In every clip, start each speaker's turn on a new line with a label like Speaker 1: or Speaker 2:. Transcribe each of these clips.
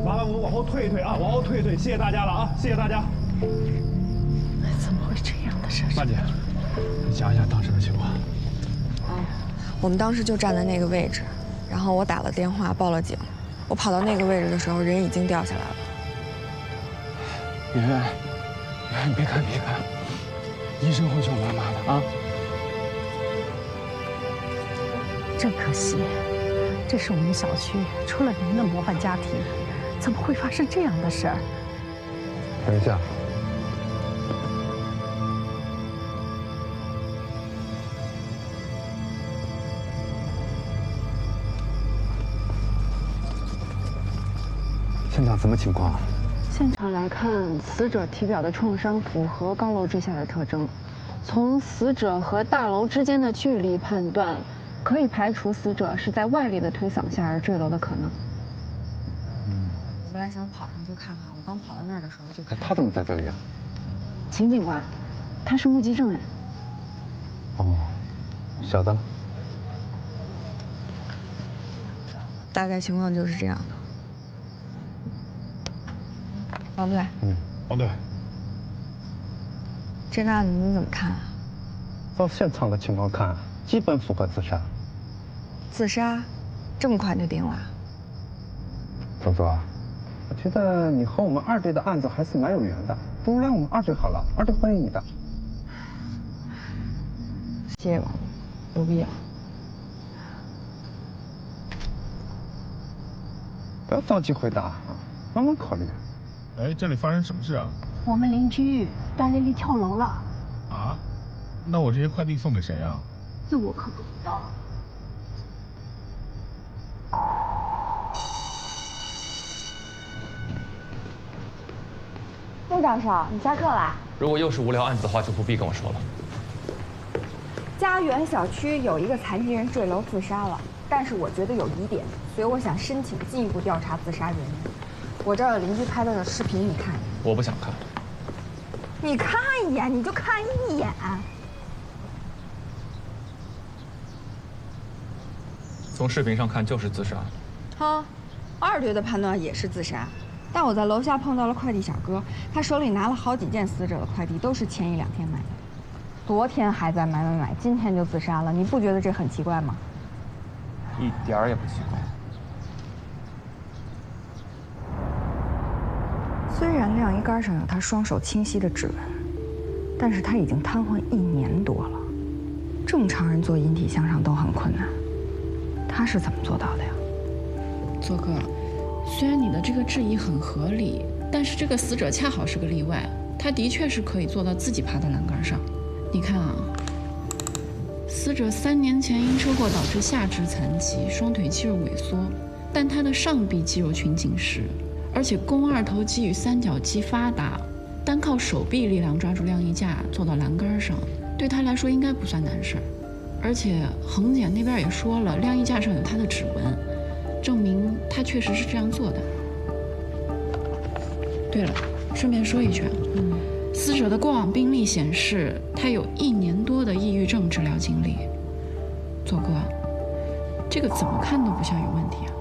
Speaker 1: 麻烦我们往后退一退啊，往后退一退，谢谢大家了啊，谢谢大家。
Speaker 2: 怎么会这样的事？
Speaker 1: 曼姐，你讲一下当时的情况。
Speaker 3: 我们当时就站在那个位置，然后我打了电话报了警。我跑到那个位置的时候，人已经掉下来了。
Speaker 1: 圆圆，你别看，医生会救妈妈的啊。
Speaker 2: 真可惜，这是我们小区出了名的模范家庭，怎么会发生这样的事儿？
Speaker 1: 等一下。现场什么情况？
Speaker 4: 现场来看，死者体表的创伤符合高楼之下的特征。从死者和大楼之间的距离判断，可以排除死者是在外力的推搡下而坠楼的可能。
Speaker 3: 我本来想跑上去看看，我刚跑到那儿的时候就看。
Speaker 1: 他怎么在这里啊？
Speaker 4: 秦警官，他是目击证人。
Speaker 1: 哦，晓得了。
Speaker 3: 大概情况就是这样的。王队，
Speaker 1: 王队，
Speaker 3: 这个案子你怎么看啊？
Speaker 5: 照现场的情况看，基本符合自杀。
Speaker 3: 自杀，这么快就定了？
Speaker 5: 周周啊，我觉得你和我们二队的案子还是蛮有缘的，不如来我们二队好了，二队欢迎你的。
Speaker 3: 谢谢王队，有必要。
Speaker 5: 不要着急回答啊，慢慢考虑。
Speaker 6: 哎，这里发生什么事啊？
Speaker 2: 我们邻居段丽丽跳楼了。
Speaker 6: 啊？那我这些快递送给谁啊？
Speaker 2: 这我可不知道。
Speaker 7: 陆教授，你下课啦？
Speaker 8: 如果又是无聊案子的话，就不必跟我说了。
Speaker 7: 家园小区有一个残疾人坠楼自杀了，但是我觉得有疑点，所以我想申请进一步调查自杀原因。我这儿有邻居拍的视频，你看一眼。
Speaker 8: 我不想看。
Speaker 7: 你看一眼，你就看一眼。
Speaker 8: 从视频上看就是自杀。
Speaker 7: 好，二队的判断也是自杀，但我在楼下碰到了快递小哥，他手里拿了好几件死者的快递，都是前1、2天买的。昨天还在买，今天就自杀了，你不觉得这很奇怪吗？
Speaker 8: 一点儿也不奇怪。
Speaker 7: 虽然晾衣杆上有他双手清晰的指纹，但是他已经瘫痪1年多了。正常人做引体向上都很困难，他是怎么做到的呀？
Speaker 9: 左哥，虽然你的这个质疑很合理，但是这个死者恰好是个例外，他的确是可以做到自己爬到栏杆上。你看啊，死者3年前因车祸导致下肢残疾，双腿肌肉萎缩，但他的上臂肌肉群紧实。而且肱二头肌与三角肌发达，单靠手臂力量抓住晾衣架坐到栏杆上，对他来说应该不算难事儿。而且恒检那边也说了，晾衣架上有他的指纹，证明他确实是这样做的。对了，顺便说一句，死者的过往病历显示，他有1年多的抑郁症治疗经历。左哥，这个怎么看都不像有问题啊。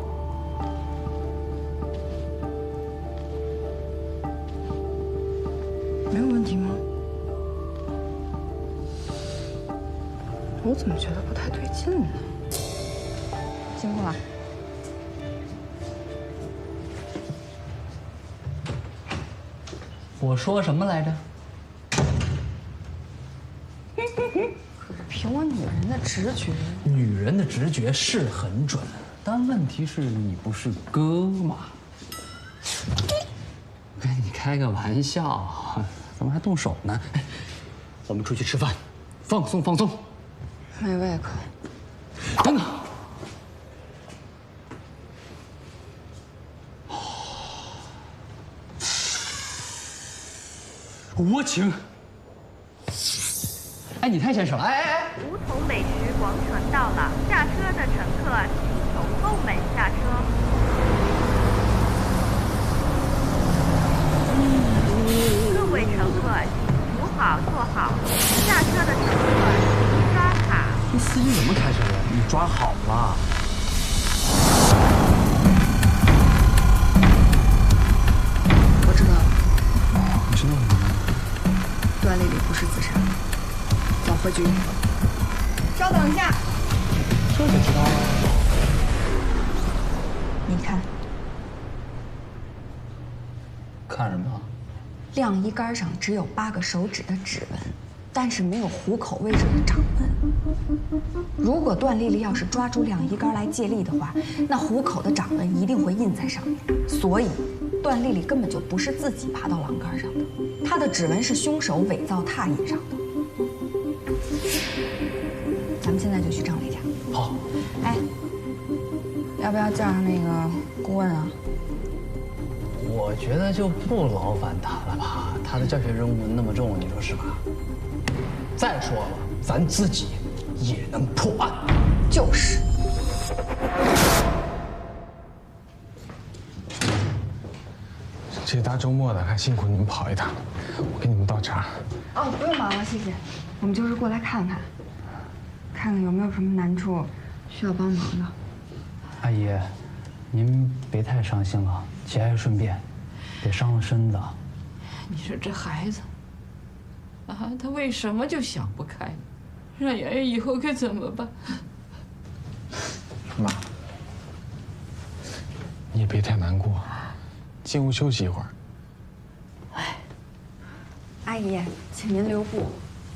Speaker 3: 没有问题吗？我怎么觉得不太对劲呢？辛苦了。
Speaker 10: 我说什么来着？
Speaker 3: 可是凭我女人的直觉，
Speaker 10: 女人的直觉是很准，但问题是你不是哥嘛？跟你开个玩笑，怎么还动手呢？哎，我们出去吃饭，放松放松。
Speaker 3: 没胃口。
Speaker 10: 等等。我请。哎，你太先生了！哎！
Speaker 11: 梧桐美食广场到了，下车的乘客请从后门下车。各位乘客，请扶好坐好。下车的乘客请刷卡。
Speaker 10: 这司机怎么开车的？你抓好了。
Speaker 7: 破局。稍等一下，
Speaker 10: 这就知道了。
Speaker 7: 你看，
Speaker 10: 看什么？
Speaker 7: 晾衣杆上只有8个手指的指纹，但是没有虎口位置的掌纹。如果段丽丽要是抓住晾衣杆来借力的话，那虎口的掌纹一定会印在上面。所以，段丽丽根本就不是自己爬到栏杆上的，她的指纹是凶手伪造拓印上的。咱们现在就去张磊家。
Speaker 10: 好。
Speaker 7: 哎，要不要叫上那个顾问啊？
Speaker 10: 我觉得就不劳烦他了吧，他的教学任务那么重，你说是吧？再说了，咱自己也能破案。
Speaker 7: 就是。
Speaker 1: 这大周末的，还辛苦你们跑一趟，我给你们倒茶。
Speaker 7: 哦，不用忙了，谢谢。我们就是过来看看，看看有没有什么难处需要帮忙的。
Speaker 10: 阿姨，您别太伤心了，节哀顺变，别伤了身子。
Speaker 9: 你说这孩子，啊，他为什么就想不开？让圆圆以后该怎么办？
Speaker 1: 妈，你也别太难过，进屋休息一会儿。
Speaker 7: 阿姨，请您留步。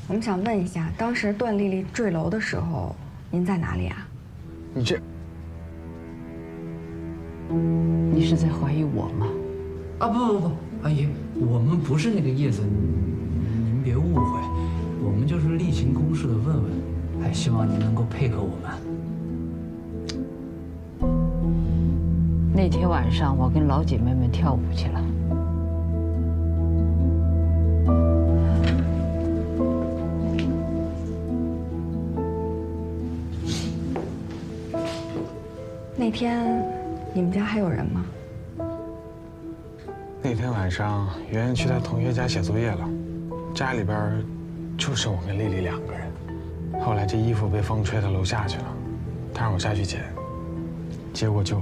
Speaker 7: 我们想问一下，当时段丽丽坠楼的时候，您在哪里啊？
Speaker 1: 你这，
Speaker 9: 你是在怀疑我吗？
Speaker 10: 啊不，阿姨，我们不是那个意思，您别误会，我们就是例行公事的问问，还希望您能够配合我们。
Speaker 12: 那天晚上我跟老姐妹们跳舞去了。
Speaker 7: 那天你们家还有人吗？
Speaker 1: 那天晚上，圆圆去她同学家写作业了，家里边就剩我跟丽丽2个人。后来这衣服被风吹到楼下去了，她让我下去捡，结果就……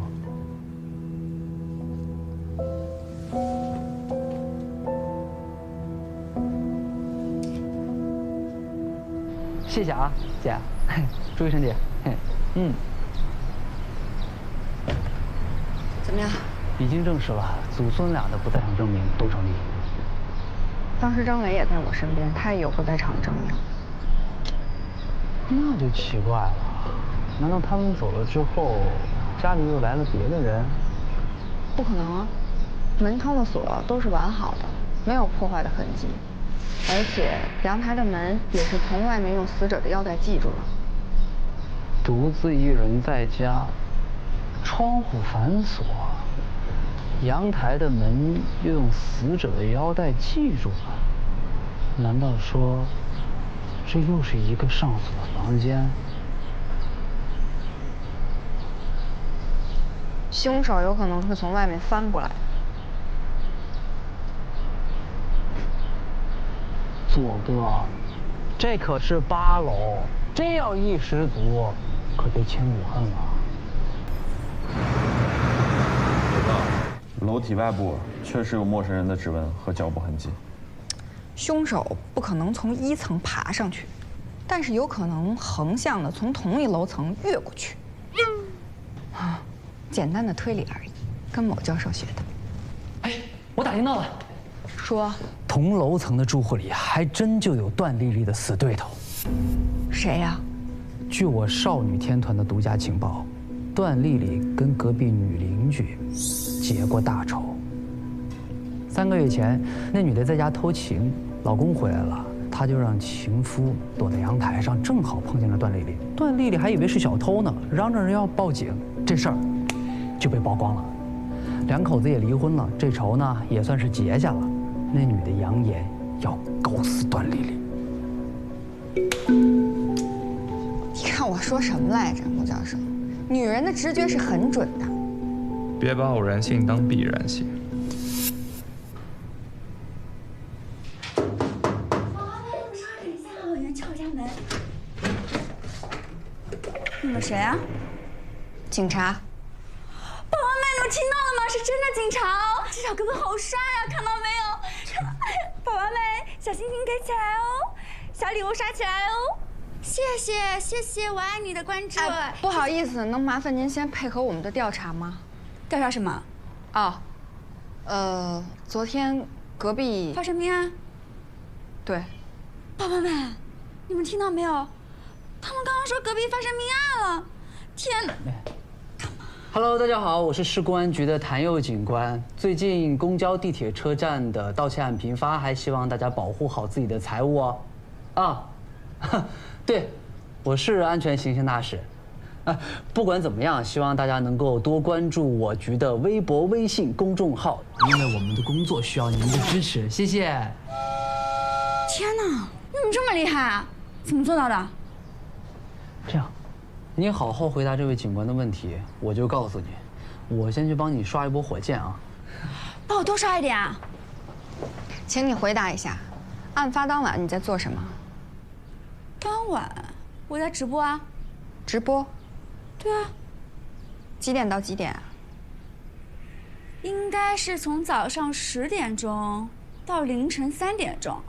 Speaker 10: 谢谢啊，姐，注意身体。嗯。
Speaker 7: 怎么样？
Speaker 10: 已经证实了，祖孙俩的不在场证明都成立。
Speaker 7: 当时张磊也在我身边，他也有不在场证明。
Speaker 10: 那就奇怪了，难道他们走了之后，家里又来了别的人？
Speaker 7: 不可能啊，门窗的锁都是完好的，没有破坏的痕迹，而且阳台的门也是从外面用死者的腰带系住了。
Speaker 10: 独自一人在家，窗户反锁，阳台的门又用死者的腰带系住了。难道说，这又是一个上锁的房间？
Speaker 7: 凶手有可能是从外面翻过来。
Speaker 10: 左哥，这可是8楼，真要一失足，可就千古恨了。
Speaker 8: 楼体外部确实有陌生人的指纹和脚步痕迹。
Speaker 7: 凶手不可能从1层爬上去，但是有可能横向的从同一楼层越过去。啊，简单的推理而已，跟某教授学的。
Speaker 10: 哎，我打听到了，
Speaker 7: 说
Speaker 10: 同楼层的住户里还真就有段丽丽的死对头。
Speaker 7: 谁呀？
Speaker 10: 据我少女天团的独家情报，段丽丽跟隔壁女邻居结过大仇。3个月前，那女的在家偷情，老公回来了，她就让情夫躲在阳台上，正好碰见了段丽丽。段丽丽还以为是小偷呢，嚷着要报警，这事儿就被曝光了。2口子也离婚了，这仇呢也算是结下了。那女的扬言要搞死段丽丽。
Speaker 7: 你看我说什么来着，穆教授？女人的直觉是很准的。
Speaker 8: 别把偶然性当必然性。
Speaker 7: 你们谁啊？警察。
Speaker 13: 宝宝妹，你们听到了吗？是真的警察哦！这小哥哥好帅啊，看到没有？宝宝妹，小星星给起来哦！小礼物刷起来哦！谢谢，我爱你的关注。
Speaker 3: 不好意思，能麻烦您先配合我们的调查吗？
Speaker 13: 调查什么？
Speaker 3: 哦，昨天隔壁
Speaker 13: 发生命案。
Speaker 3: 对，
Speaker 13: 宝宝们，你们听到没有？他们刚刚说隔壁发生命案了！天哪！
Speaker 10: Hello， 大家好，我是市公安局的谭佑警官。最近公交、地铁车站的盗窃案频发，还希望大家保护好自己的财物哦。对，我是安全形象大使。不管怎么样，希望大家能够多关注我局的微博、微信公众号，因为我们的工作需要您的支持。谢谢。
Speaker 13: 天哪，你怎么这么厉害啊？怎么做到的？
Speaker 10: 这样。 你好好回答这位警官的问题，我就告诉你。我先去帮你刷一波火箭啊！
Speaker 13: 帮我多刷一点啊！
Speaker 3: 请你回答一下，案发当晚你在做什么？
Speaker 13: 当晚我在直播啊。
Speaker 3: 直播？
Speaker 13: 对啊。
Speaker 3: 几点到几点啊？
Speaker 13: 应该是从早上10点钟到凌晨3点钟，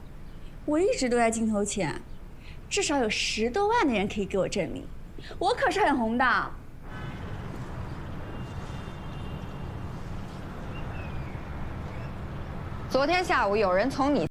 Speaker 13: 我一直都在镜头前，至少有10多万的人可以给我证明。 我可是很红的。
Speaker 3: 昨天下午有人从你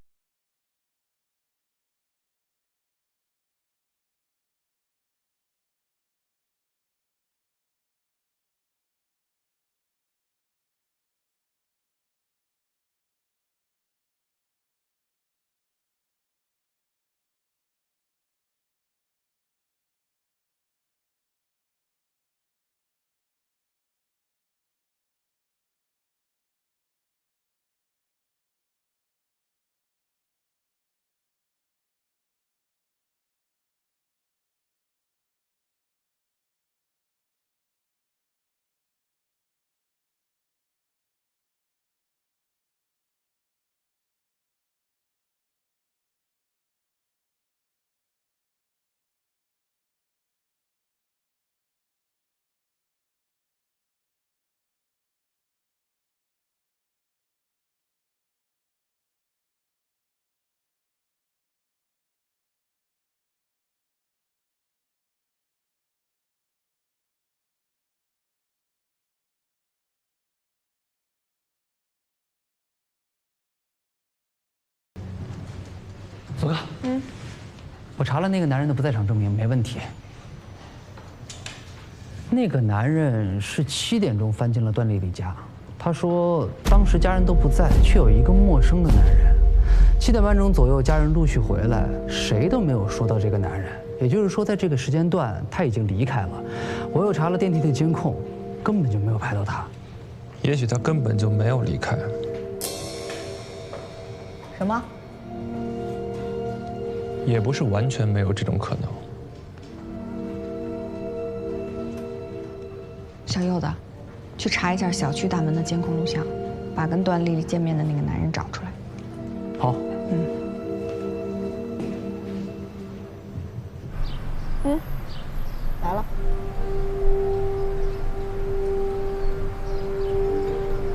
Speaker 10: 左哥，我查了那个男人的不在场证明，没问题。那个男人是7点钟翻进了段丽丽家，他说当时家人都不在，却有一个陌生的男人。7点半钟左右，家人陆续回来，谁都没有说到这个男人，也就是说，在这个时间段他已经离开了。我又查了电梯的监控，根本就没有拍到他。
Speaker 14: 也许他根本就没有离开。
Speaker 3: 什么？
Speaker 14: 也不是完全没有这种可能。
Speaker 3: 小柚子，去查一下小区大门的监控录像，把跟段丽丽见面的那个男人找出来。
Speaker 10: 好。
Speaker 3: 来了。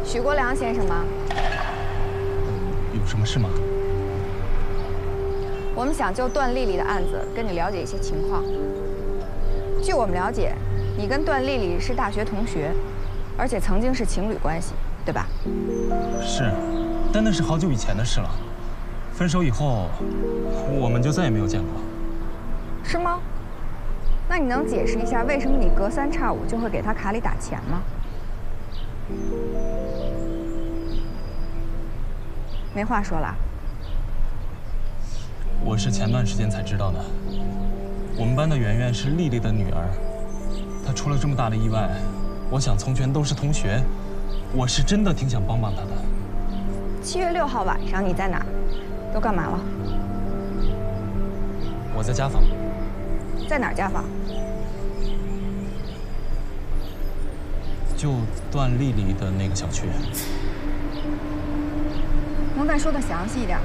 Speaker 3: 许国良先生吗？
Speaker 15: 有什么事吗？
Speaker 3: 我们想就段丽丽的案子跟你了解一些情况。据我们了解，你跟段丽丽是大学同学，而且曾经是情侣关系，对吧？
Speaker 15: 是，但那是好久以前的事了。分手以后，我们就再也没有见过。
Speaker 3: 是吗？那你能解释一下为什么你隔3差5就会给他卡里打钱吗？没话说了。
Speaker 15: 我是前段时间才知道的。我们班的圆圆是丽丽的女儿，她出了这么大的意外，我想从前都是同学，我是真的挺想帮帮她的。
Speaker 3: 7月6号晚上你在哪儿？都干嘛了？
Speaker 15: 我在家访。
Speaker 3: 在哪儿家访？
Speaker 15: 就段丽丽的那个小区。
Speaker 3: 能再说的详细一点吗？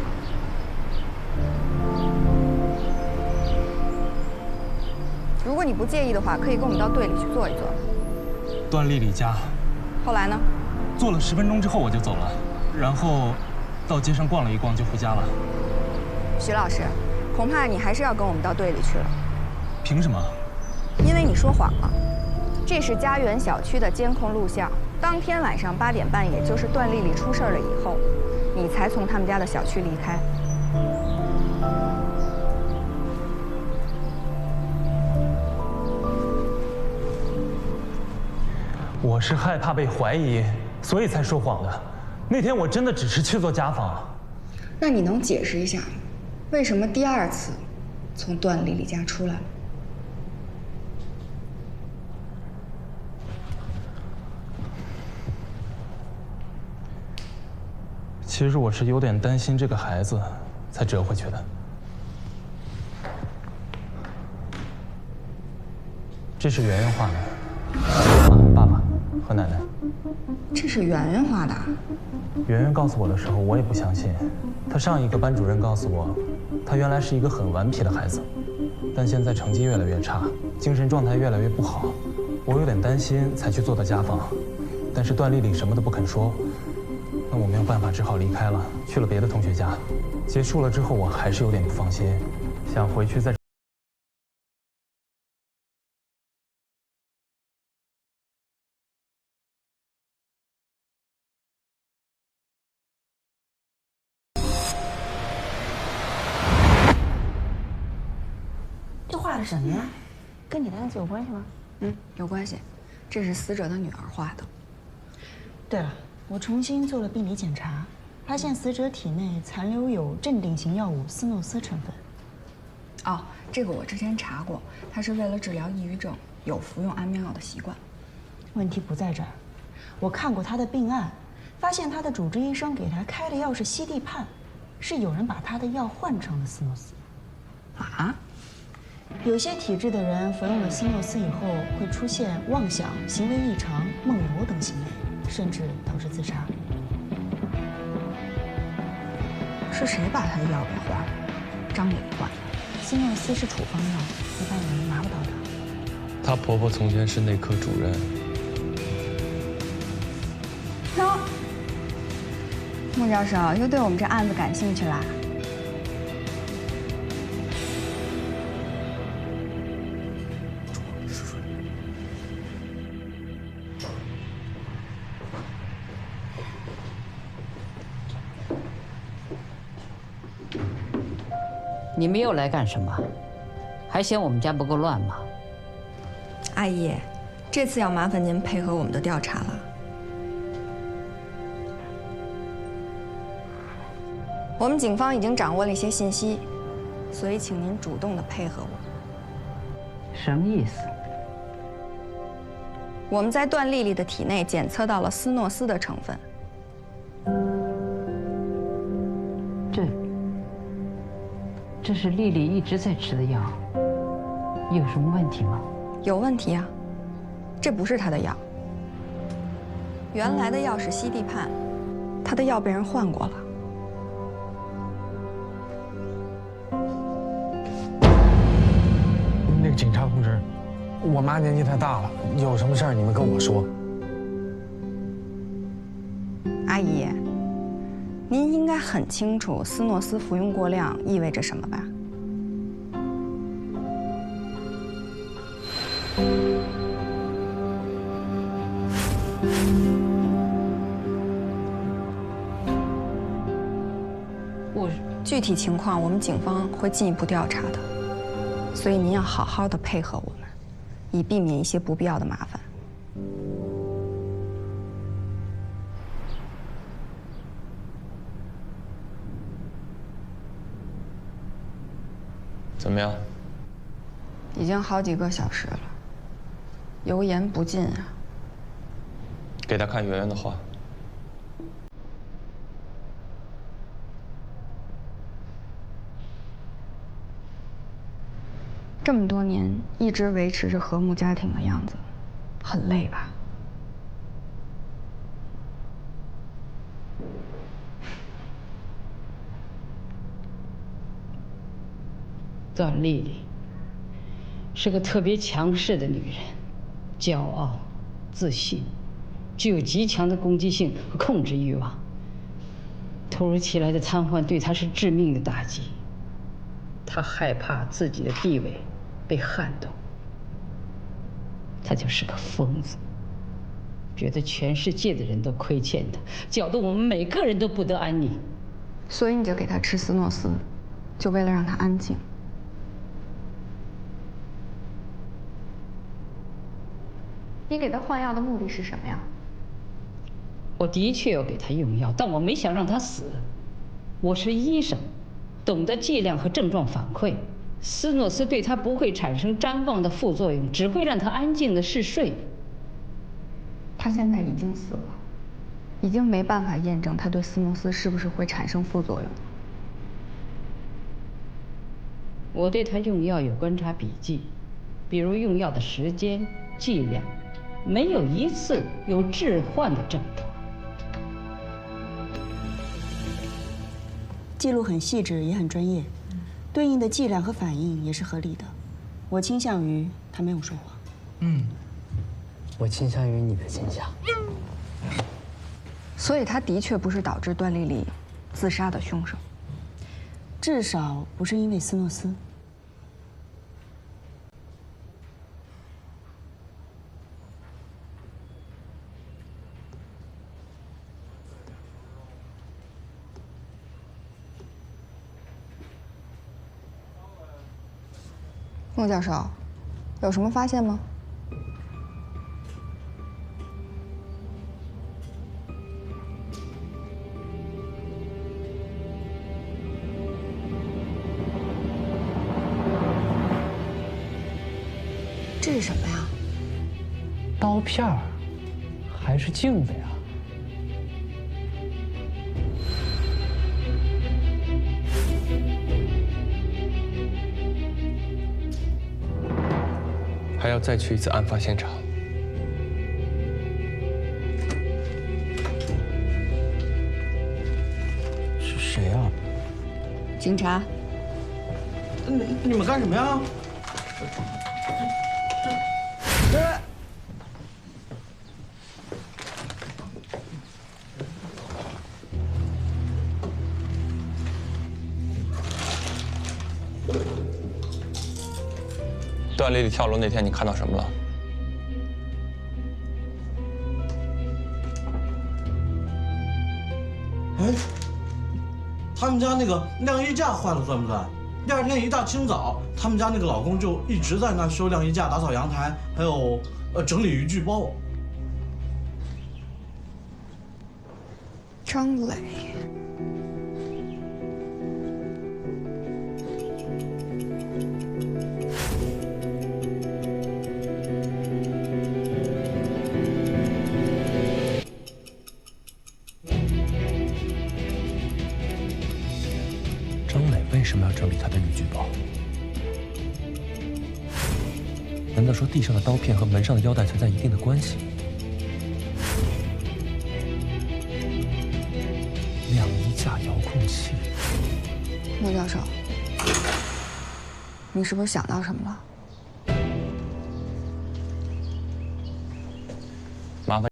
Speaker 3: 如果你不介意的话，可以跟我们到队里去坐一坐。
Speaker 15: 段丽丽家。
Speaker 3: 后来呢？
Speaker 15: 坐了10分钟之后我就走了，然后到街上逛了一逛就回家了。
Speaker 3: 徐老师，恐怕你还是要跟我们到队里去了。
Speaker 15: 凭什么？
Speaker 3: 因为你说谎了。这是家园小区的监控录像，当天晚上8点半，也就是段丽丽出事了以后，你才从他们家的小区离开。
Speaker 15: 我是害怕被怀疑，所以才说谎的。那天我真的只是去做家访。
Speaker 7: 那你能解释一下，为什么第2次从段丽丽家出来了？
Speaker 15: 其实我是有点担心这个孩子，才折回去的。这是圆圆画的，爸爸和奶奶。
Speaker 7: 这是圆圆画的。
Speaker 15: 圆圆告诉我的时候，我也不相信。她上一个班主任告诉我，她原来是一个很顽皮的孩子，但现在成绩越来越差，精神状态越来越不好。我有点担心，才去做的家访。但是段丽丽什么都不肯说。那我没有办法，只好离开了，去了别的同学家。结束了之后，我还是有点不放心，想回去再。
Speaker 7: 这画的什么呀？跟你的案子有关系吗？
Speaker 3: 有关系。这是死者的女儿画的。
Speaker 16: 对了。我重新做了病理检查，发现死者体内残留有镇定型药物斯诺斯成分。
Speaker 3: 哦，这个我之前查过，他是为了治疗抑郁症，有服用安眠药的习惯。
Speaker 16: 问题不在这儿，我看过他的病案，发现他的主治医生给他开的药是西地泮，是有人把他的药换成了斯诺斯。
Speaker 3: 啊？
Speaker 16: 有些体质的人服用了斯诺斯以后，会出现妄想、行为异常、梦游等行为。甚至导致自杀。
Speaker 7: 是谁把他的药给换了？张磊换的。
Speaker 16: 斯诺斯是处方药，一般人拿不到的。
Speaker 14: 她婆婆从前是内科主任。
Speaker 3: 喏，穆教授又对我们这案子感兴趣啦。
Speaker 12: 你们又来干什么？还嫌我们家不够乱吗？
Speaker 3: 阿姨，这次要麻烦您配合我们的调查了。我们警方已经掌握了一些信息，所以请您主动的配合我。
Speaker 12: 什么意思？
Speaker 3: 我们在段丽丽的体内检测到了斯诺斯的成分。
Speaker 12: 这是丽丽一直在吃的药，有什么问题吗？
Speaker 3: 有问题啊，这不是她的药。原来的药是西地泮，她的药被人换过了。
Speaker 1: 那个警察同志，我妈年纪太大了，有什么事儿你们跟我说。
Speaker 3: 阿姨。您应该很清楚斯诺斯服用过量意味着什么吧？具体情况我们警方会进一步调查的，所以您要好好的配合我们，以避免一些不必要的麻烦。
Speaker 14: 怎么样？
Speaker 3: 已经好几个小时了，油盐不进啊。
Speaker 14: 给他看圆圆的画。
Speaker 3: 这么多年一直维持着和睦家庭的样子，很累吧？
Speaker 12: 段丽丽是个特别强势的女人，骄傲、自信，具有极强的攻击性和控制欲望。突如其来的瘫痪对她是致命的打击。他害怕自己的地位被撼动，他就是个疯子，觉得全世界的人都亏欠他，搅得我们每个人都不得安宁。
Speaker 3: 所以你就给他吃斯诺斯，就为了让他安静。你给他换药的目的是什么呀？
Speaker 12: 我的确有给他用药，但我没想让他死。我是医生，懂得剂量和症状反馈。斯诺斯对他不会产生谵妄的副作用，只会让他安静的嗜睡。
Speaker 3: 他现在已经死了，已经没办法验证他对斯诺斯是不是会产生副作用。
Speaker 12: 我对他用药有观察笔记，比如用药的时间、剂量，没有一次有致幻的症状。
Speaker 16: 记录很细致，也很专业，对应的剂量和反应也是合理的。我倾向于他没有说谎。
Speaker 10: 我倾向于你的倾向。
Speaker 3: 所以他的确不是导致段丽丽自杀的凶手，
Speaker 16: 至少不是因为斯诺斯。
Speaker 3: 孟教授，有什么发现吗？这是什么呀？
Speaker 10: 刀片儿，还是镜子呀？
Speaker 14: 还要再去一次案发现场。
Speaker 10: 是谁啊？
Speaker 3: 警察。
Speaker 17: 你们干什么呀？
Speaker 14: 段丽丽跳楼那天，你看到什么了？
Speaker 17: 哎，他们家那个晾衣架坏了算不算？第二天一大清早，他们家那个老公就一直在那修晾衣架、打扫阳台，还有整理渔具包。
Speaker 3: 张磊。
Speaker 15: 张磊为什么要整理他的渔具包？难道说地上的刀片和门上的腰带存在一定的关系？晾衣架遥控器。
Speaker 3: 孟教授，你是不是想到什么了？
Speaker 14: 麻烦。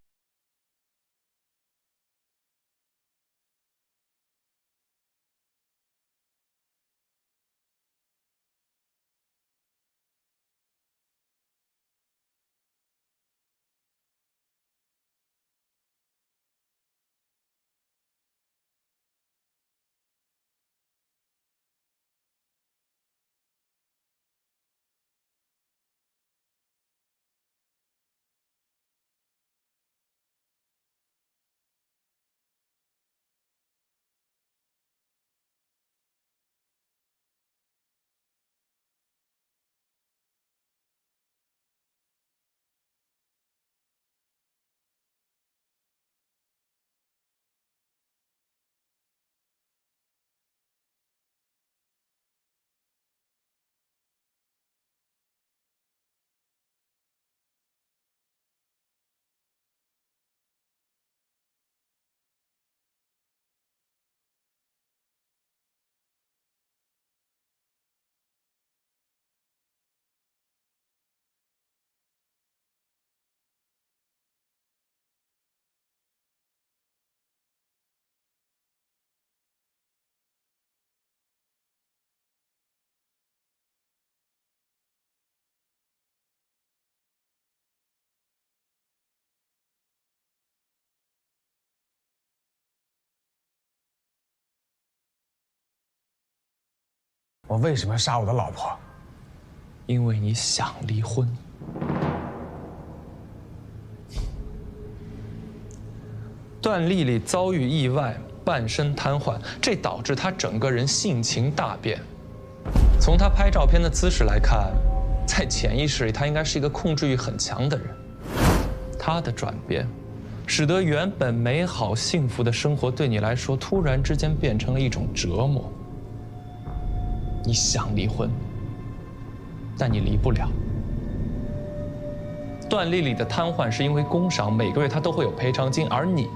Speaker 1: 我为什么要杀我的老婆？
Speaker 14: 因为你想离婚。段丽丽遭遇意外，半身瘫痪，这导致她整个人性情大变。从她拍照片的姿势来看，在潜意识里，她应该是一个控制欲很强的人。她的转变，使得原本美好幸福的生活对你来说，突然之间变成了一种折磨。你想离婚，但你离不了。段丽丽的瘫痪是因为工伤，每个月她都会有赔偿金，而你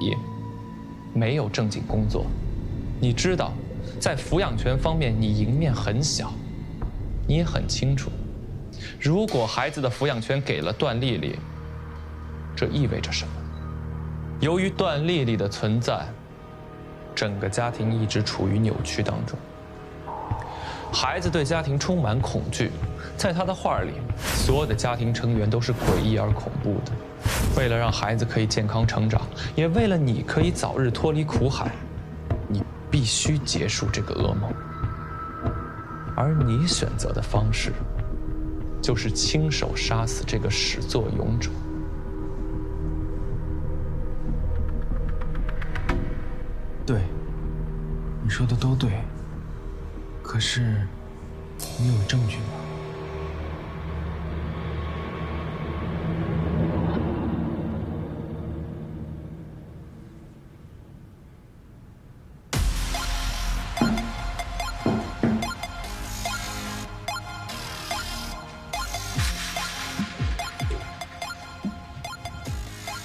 Speaker 14: 没有正经工作。你知道，在抚养权方面你赢面很小，你也很清楚，如果孩子的抚养权给了段丽丽，这意味着什么？由于段丽丽的存在，整个家庭一直处于扭曲当中。孩子对家庭充满恐惧，在他的画里，所有的家庭成员都是诡异而恐怖的。为了让孩子可以健康成长，也为了你可以早日脱离苦海，你必须结束这个噩梦。而你选择的方式，就是亲手杀死这个始作俑者。
Speaker 1: 对，你说的都对。可是，你有证据吗？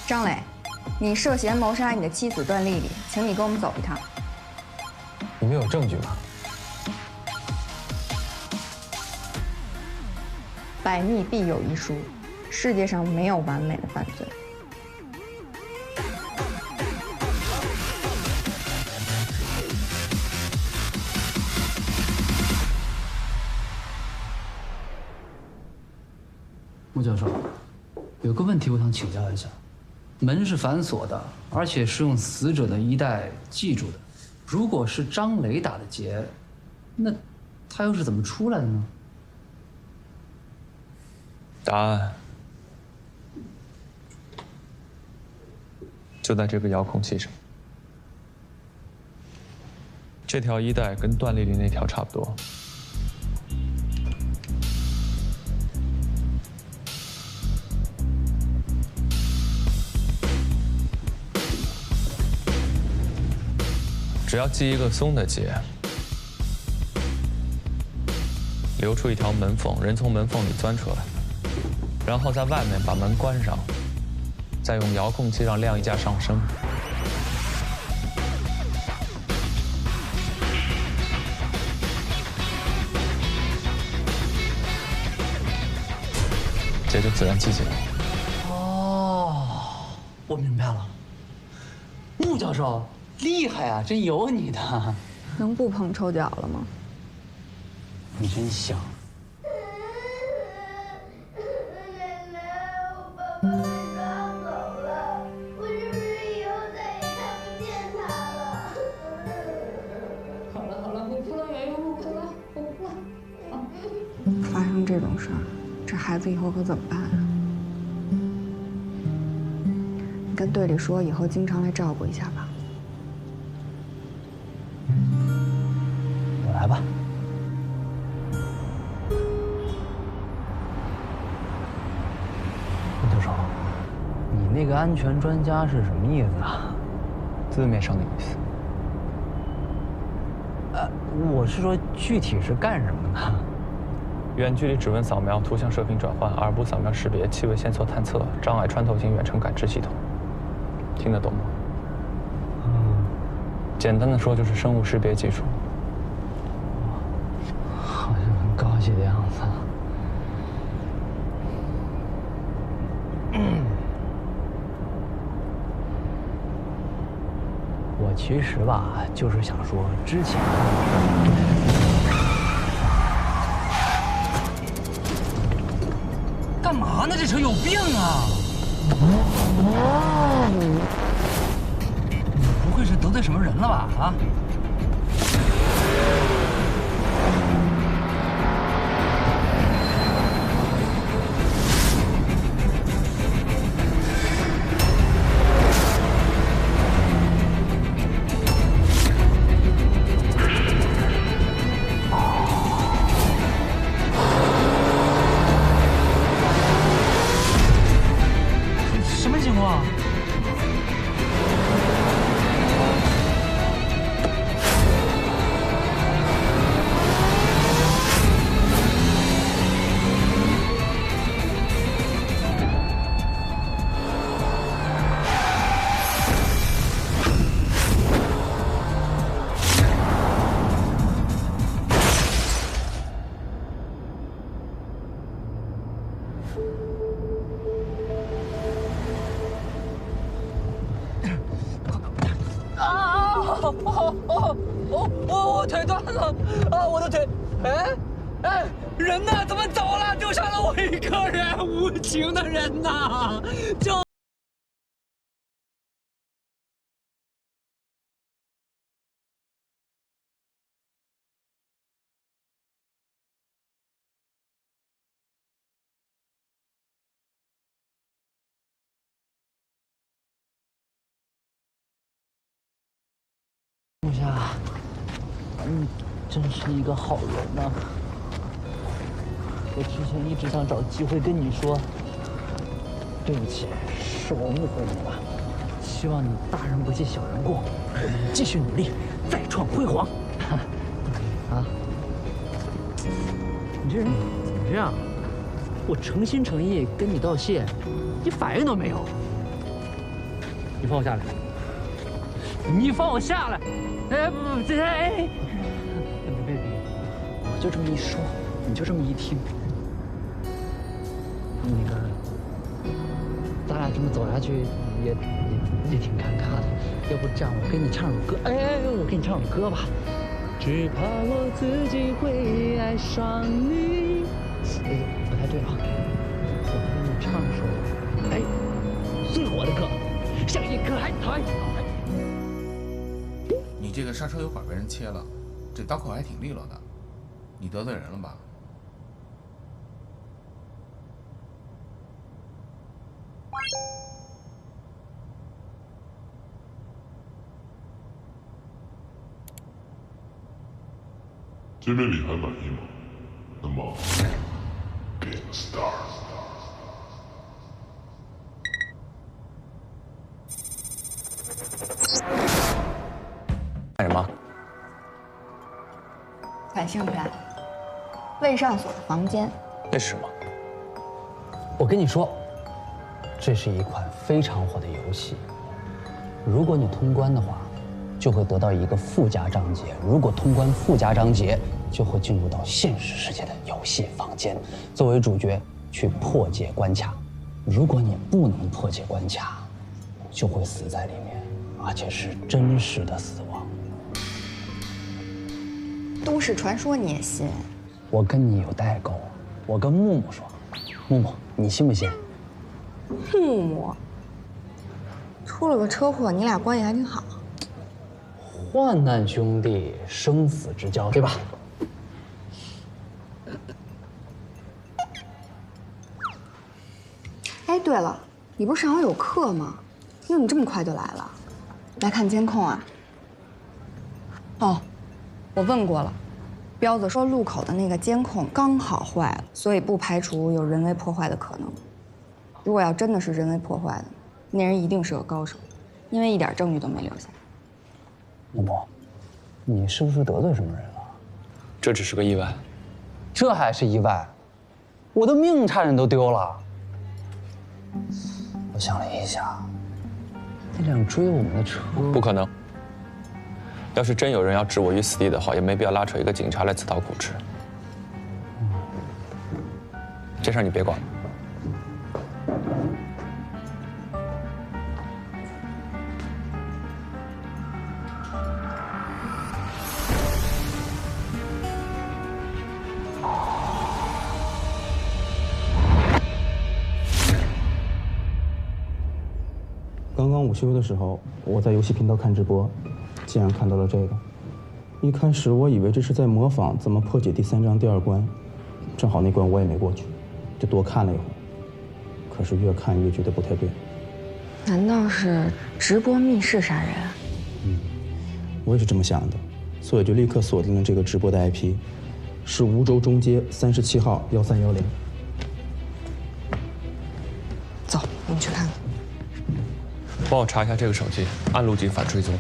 Speaker 3: 张磊，你涉嫌谋杀你的妻子段丽丽，请你跟我们走一趟。
Speaker 1: 你们有证据吗？
Speaker 3: 百密必有一疏，世界上没有完美的犯罪。
Speaker 10: 穆教授，有个问题我想请教一下：门是反锁的，而且是用死者的衣带系住的。如果是张磊打的结，那他又是怎么出来的呢？
Speaker 14: 答案就在这个遥控器上。这条衣带跟段丽丽那条差不多。只要系一个松的结，留出一条门缝，人从门缝里钻出来。然后在外面把门关上，再用遥控器让晾衣架上升。结就自然系紧了。
Speaker 10: 哦，我明白了。穆教授厉害啊，真有你的。
Speaker 3: 能不捧臭脚了吗？
Speaker 10: 你真香。
Speaker 3: 发生这种事儿，这孩子以后可怎么办啊？你跟队里说，以后经常来照顾一下吧。
Speaker 10: 我来吧。穆教授，你那个安全专家是什么意思啊？
Speaker 14: 字面上的意思。
Speaker 10: 我是说具体是干什么的？
Speaker 14: 远距离指纹扫描、图像射频转换、耳部扫描识别、气味线索探测、障碍穿透型远程感知系统，听得懂吗？简单的说就是生物识别技术。
Speaker 10: 好像很高级的样子。我其实吧，就是想说之前。干嘛呢？这车有病啊！你不会是得罪什么人了吧？啊！我腿断了啊！我的腿，哎，人呢？怎么走了？就剩了我一个人，无情的人呐！就。木夏，你真是一个好人呐！我之前一直想找机会跟你说，对不起，是我误会你了。希望你大人不计小人过，我们继续努力，再创辉煌。啊！你这人怎么这样？我诚心诚意跟你道谢，你反应都没有。你放我下来！你放我下来！哎不，别，我就这么一说，你就这么一听。那个，咱俩这么走下去也挺尴尬的。要不这样，我给你唱首歌。哎，我给你唱首歌吧。只怕我自己会爱上你。不太对啊，我给你唱首最火的歌，像一颗海苔。
Speaker 18: 你这个刹车油管被人切了，这刀口还挺利落的，你得罪人了吧？
Speaker 19: 见面礼还满意吗？那么 ，Game Start。
Speaker 14: 干什么？
Speaker 3: 感兴趣啊？未上锁的房间。
Speaker 14: 那是什么？
Speaker 10: 我跟你说，这是一款非常火的游戏。如果你通关的话，就会得到一个附加章节；如果通关附加章节，就会进入到现实世界的游戏房间，作为主角去破解关卡。如果你不能破解关卡，就会死在里面，而且是真实的死亡。
Speaker 3: 都市传说你也信？
Speaker 10: 我跟你有代沟，我跟木木说，木木，你信不信？
Speaker 3: 木木出了个车祸，你俩关系还挺好。
Speaker 10: 患难兄弟，生死之交，对吧？
Speaker 3: 哎，对了，你不是上午有课吗？因为你这么快就来了，来看监控啊？哦，我问过了，彪子说路口的那个监控刚好坏了，所以不排除有人为破坏的可能。如果要真的是人为破坏的，那人一定是个高手，因为一点证据都没留下。
Speaker 10: 木木，你是不是得罪什么人了？
Speaker 14: 这只是个意外。
Speaker 10: 这还是意外？我的命差点都丢了。我想了一下，那辆追我们的车
Speaker 14: 不可能。要是真有人要置我于死地的话，也没必要拉扯一个警察来自讨苦吃。这事儿你别管。
Speaker 20: 刚刚午休的时候，我在游戏频道看直播，竟然看到了这个。一开始我以为这是在模仿怎么破解第3章第2关，正好那关我也没过去，就多看了一会儿。可是越看越觉得不太对。
Speaker 3: 难道是直播密室杀人？
Speaker 20: 我也是这么想的，所以就立刻锁定了这个直播的 IP， 是梧州中街37号1310。
Speaker 3: 走，我们去看看。
Speaker 14: 帮我查一下这个手机，按路径反追踪。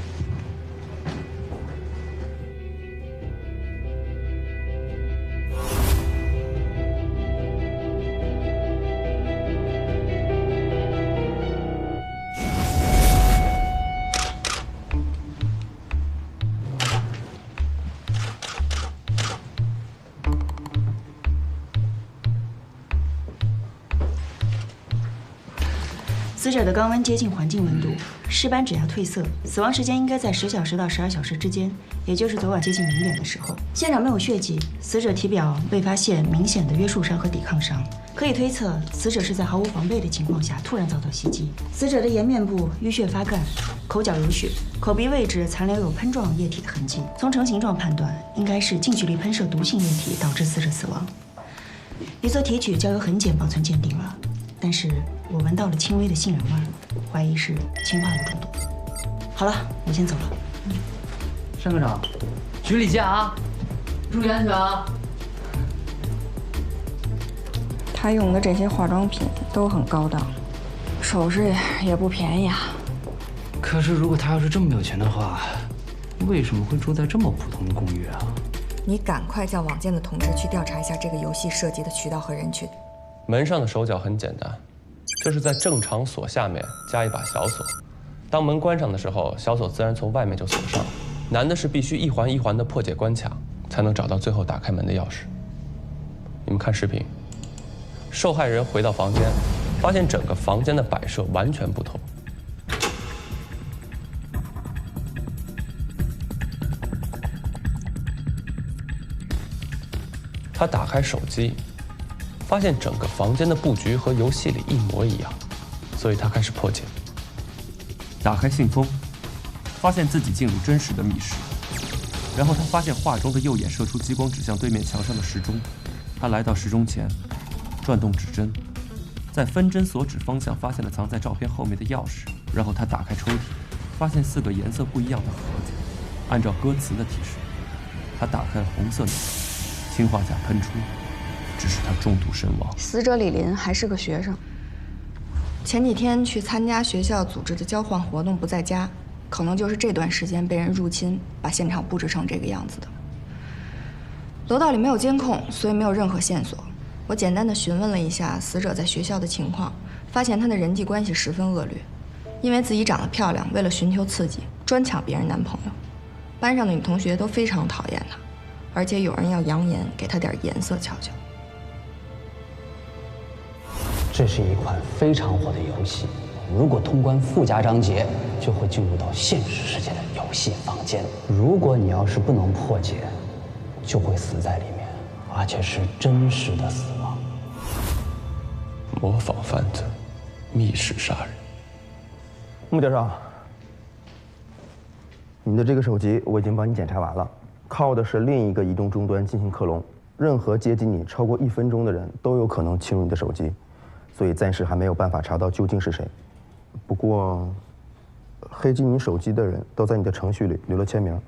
Speaker 16: 死者的肛温接近环境温度，尸斑指压褪色，死亡时间应该在10小时到12小时之间，也就是昨晚接近0点的时候。现场没有血迹，死者体表未发现明显的约束伤和抵抗伤，可以推测死者是在毫无防备的情况下突然遭到袭击。死者的颜面部淤血发干，口角有血，口鼻位置残留有喷状液体的痕迹。从成型状判断，应该是近距离喷射毒性液体导致死者死亡。已做提取交由痕检保存鉴定了，但是我闻到了轻微的杏仁味，怀疑是氰化物中毒。好了，我先走了。
Speaker 10: 申科长，局里见啊，注意安全啊。
Speaker 7: 他用的这些化妆品都很高档，首饰也不便宜啊。
Speaker 10: 可是如果他要是这么有钱的话，为什么会住在这么普通的公寓啊？
Speaker 3: 你赶快叫网监的同志去调查一下这个游戏涉及的渠道和人群。
Speaker 14: 门上的手脚很简单，就是在正常锁下面加一把小锁。当门关上的时候，小锁自然从外面就锁上。难的是必须一环一环地破解关卡，才能找到最后打开门的钥匙。你们看视频，受害人回到房间，发现整个房间的摆设完全不同。他打开手机，发现整个房间的布局和游戏里一模一样，所以他开始破解。
Speaker 8: 打开信封，发现自己进入真实的密室，然后他发现画中的右眼射出激光指向对面墙上的时钟。他来到时钟前，转动指针，在分针所指方向发现了藏在照片后面的钥匙。然后他打开抽屉，发现4个颜色不一样的盒子。按照歌词的提示，他打开了红色的氰化钾喷出，致使他中毒身亡。
Speaker 3: 死者李林还是个学生，前几天去参加学校组织的交换活动不在家，可能就是这段时间被人入侵，把现场布置成这个样子的。楼道里没有监控，所以没有任何线索。我简单的询问了一下死者在学校的情况，发现他的人际关系十分恶劣，因为自己长得漂亮，为了寻求刺激，专抢别人男朋友。班上的女同学都非常讨厌他，而且有人要扬言给他点颜色瞧瞧。
Speaker 10: 这是一款非常火的游戏，如果通关附加章节，就会进入到现实世界的游戏房间。如果你要是不能破解，就会死在里面，而且是真实的死亡。
Speaker 14: 模仿犯罪，密室杀人。
Speaker 20: 穆教授，你的这个手机我已经帮你检查完了，靠的是另一个移动终端进行克隆，任何接近你超过1分钟的人都有可能侵入你的手机，所以暂时还没有办法查到究竟是谁。不过，黑进你手机的人都在你的程序里留了签名。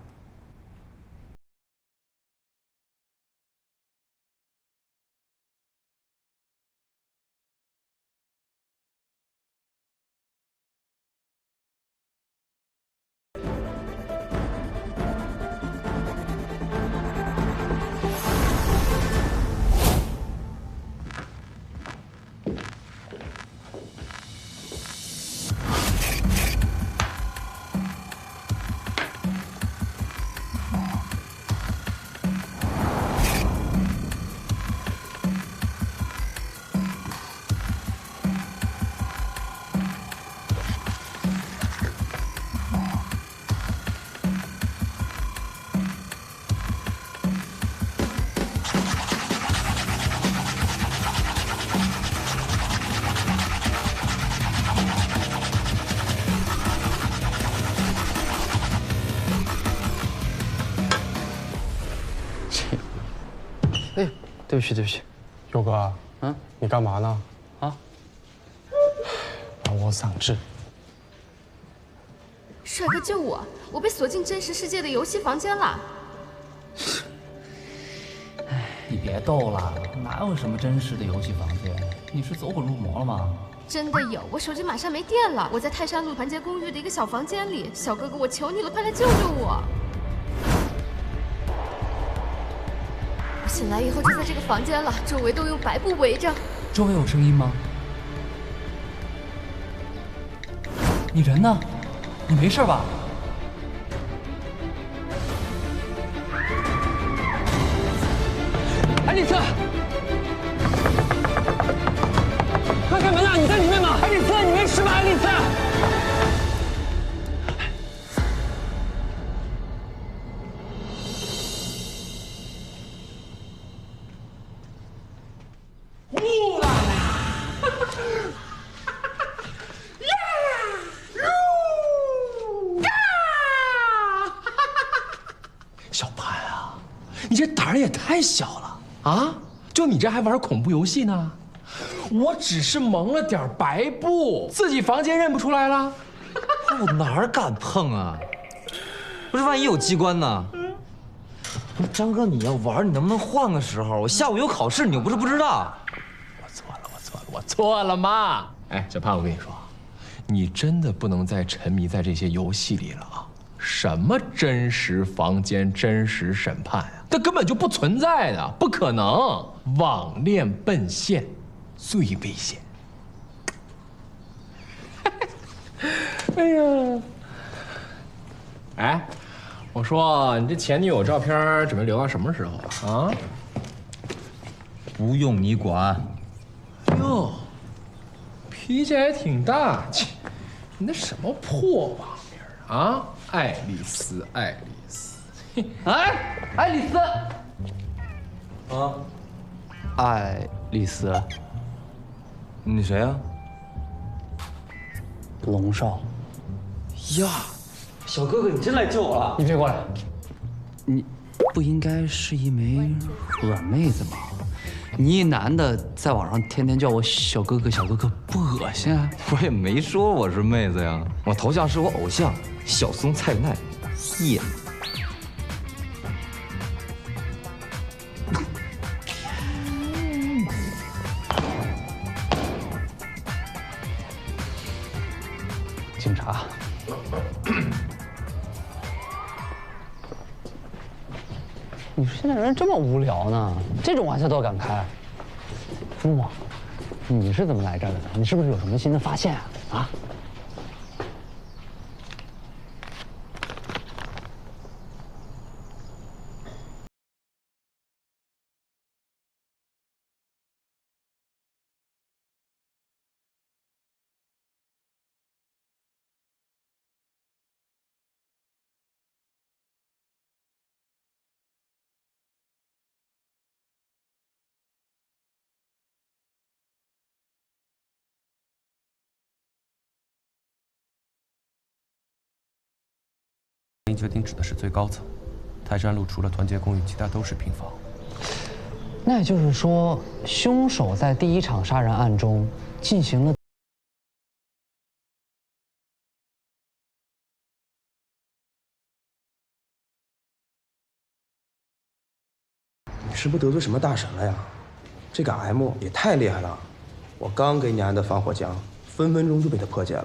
Speaker 10: 哎，对不起，对不起，
Speaker 1: 佑哥，你干嘛呢？
Speaker 10: 啊，
Speaker 1: 把我嗓治。
Speaker 21: 帅哥救我！我被锁进真实世界的游戏房间了。
Speaker 10: 哎，你别逗了，哪有什么真实的游戏房间？你是走火入魔了吗？
Speaker 21: 真的有，我手机马上没电了，我在泰山路团结公寓的一个小房间里。小哥哥，我求你了，快来救救我！我醒来以后就在这个房间了，周围都用白布围着。
Speaker 10: 周围有声音吗？你人呢？你没事吧？
Speaker 22: 海里斯，快开门啊！你在里面吗？海里斯，你没事吧？
Speaker 10: 爱丽丝。
Speaker 4: 呼啦啦！
Speaker 22: 小潘啊，你这胆儿也太小了啊！就你这还玩恐怖游戏呢？我只是蒙了点白布，自己房间认不出来了。
Speaker 23: 我哪儿敢碰啊？不是，万一有机关呢？张哥，你要玩，你能不能换个时候？我下午有考试，你又不是不知道。
Speaker 22: 我错了嘛！哎，小潘，我跟你说，你真的不能再沉迷在这些游戏里了啊！什么真实房间、真实审判啊，这根本就不存在的，不可能！网恋奔现，最危险。哎呀，哎，我说你这前女友照片准备留到什么时候啊？啊？
Speaker 23: 不用你管。
Speaker 22: 哟，脾气还挺大，切，你那什么破网名啊？爱丽丝，爱丽丝，
Speaker 10: 哎，爱丽丝，
Speaker 23: 啊，
Speaker 10: 爱丽丝，
Speaker 23: 你谁呀？
Speaker 10: 龙少。
Speaker 23: 呀，小哥哥，你真来救我了！
Speaker 10: 你别过来，你不应该是一枚软妹子吗？你一男的在网上天天叫我小哥哥，小哥哥，不恶心啊？
Speaker 23: 我也没说我是妹子呀，我头像是我偶像小松菜奈，耶。
Speaker 10: 警察。你说现在人这么无聊呢，这种玩笑都敢开？木木，你是怎么来这儿的？你是不是有什么新的发现啊？啊？
Speaker 8: 决定指的是最高层，泰山路除了团结公寓，其他都是平房。
Speaker 10: 那也就是说，凶手在第一场杀人案中进行了。
Speaker 20: 你是不是得罪什么大神了呀？这个 M 也太厉害了，我刚给你安的防火墙，分分钟就被他破解了。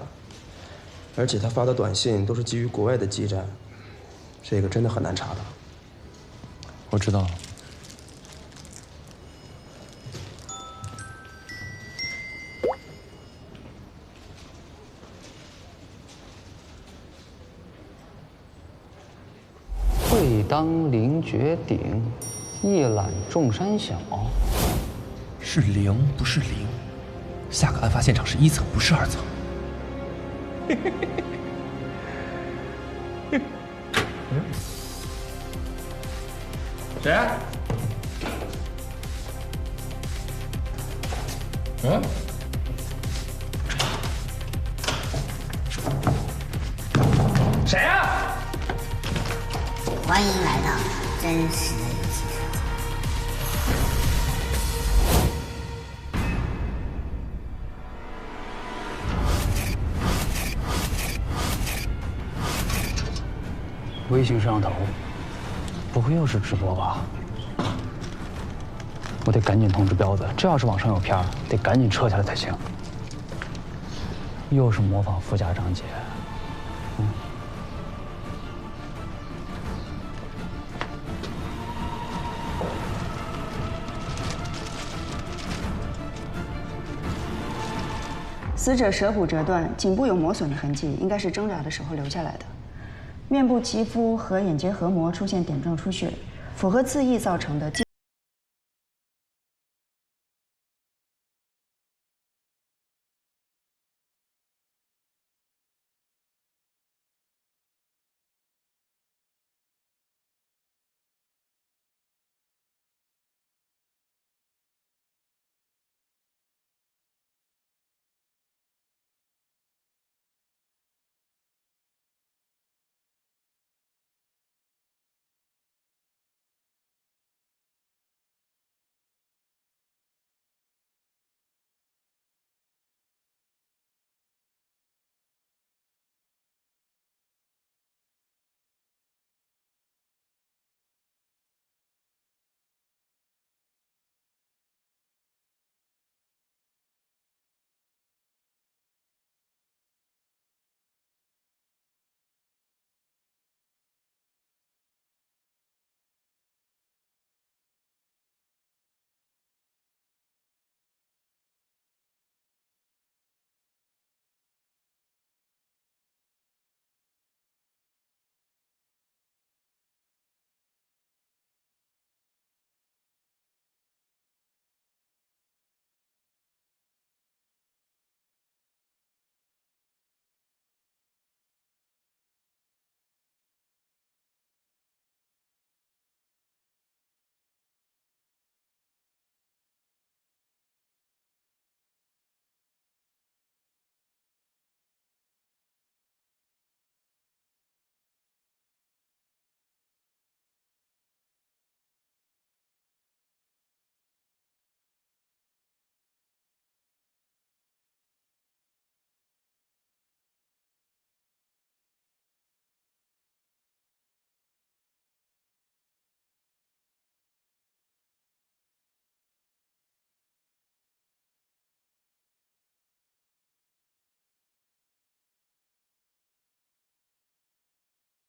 Speaker 20: 而且他发的短信都是基于国外的基站，这个真的很难查的。
Speaker 8: 我知道了。
Speaker 10: 会当凌绝顶，一览众山小。
Speaker 8: 是0，不是0。下个案发现场是1层，不是2层。
Speaker 22: 谁？嗯？谁呀？
Speaker 24: 欢迎来到真实的游戏世界。
Speaker 10: 微型摄像头，不会又是直播吧？我得赶紧通知彪子，这要是网上有片儿，得赶紧撤下来才行。又是模仿副家长姐，
Speaker 16: 死者舌骨折断，颈部有磨损的痕迹，应该是挣扎的时候留下来的。面部皮肤和眼结核膜出现点状出血，符合自缢造成的。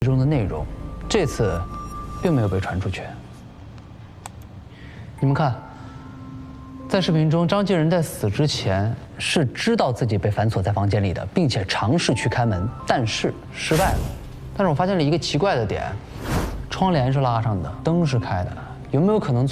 Speaker 10: 中的内容，这次并没有被传出去。你们看，在视频中，张继仁在死之前是知道自己被反锁在房间里的，并且尝试去开门，但是失败了。但是我发现了一个奇怪的点，窗帘是拉上的，灯是开的，有没有可能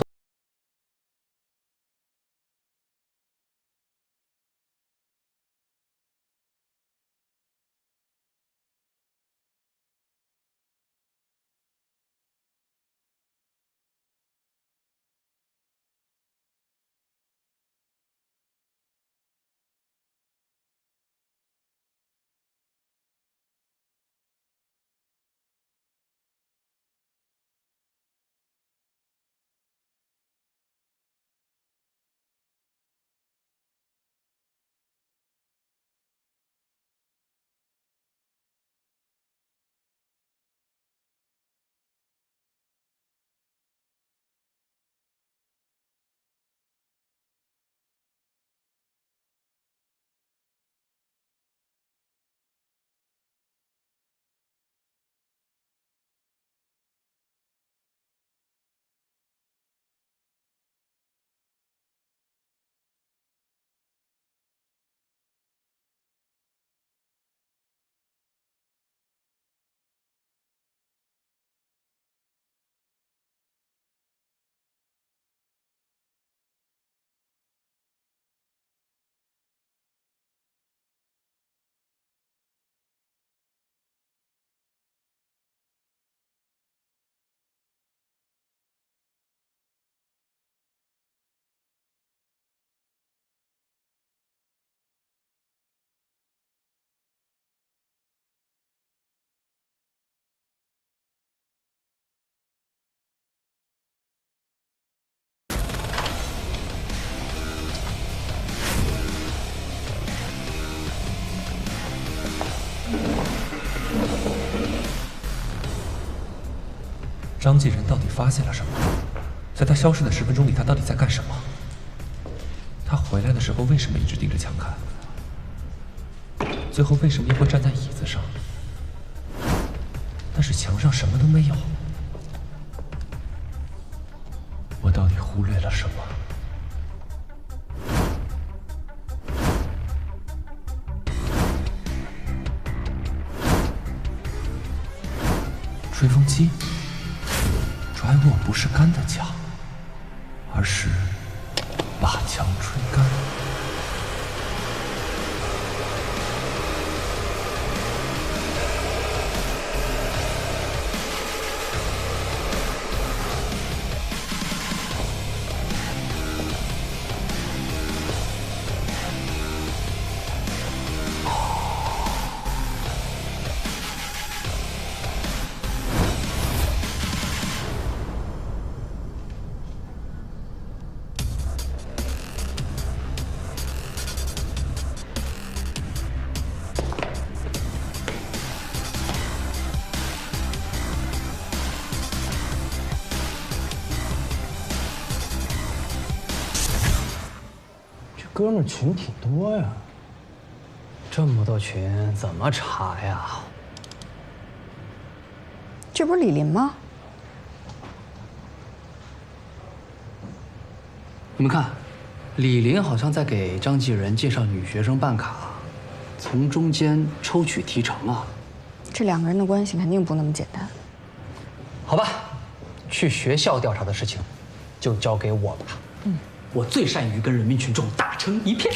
Speaker 8: 张继仁到底发现了什么？在他消失的10分钟里，他到底在干什么？他回来的时候为什么一直盯着墙看？最后为什么又会站在椅子上？但是墙上什么都没有。我到底忽略了什么？吹风机拽我不是干的墙，而是把墙吹干。
Speaker 20: 哥们儿群挺多呀，
Speaker 10: 这么多群怎么查呀？
Speaker 3: 这不是李林吗？
Speaker 10: 你们看，李林好像在给张继仁介绍女学生办卡，从中间抽取提成啊。
Speaker 3: 这2个人的关系肯定不那么简单。
Speaker 10: 好吧，去学校调查的事情，就交给我吧。我最善于跟人民群众打成一片。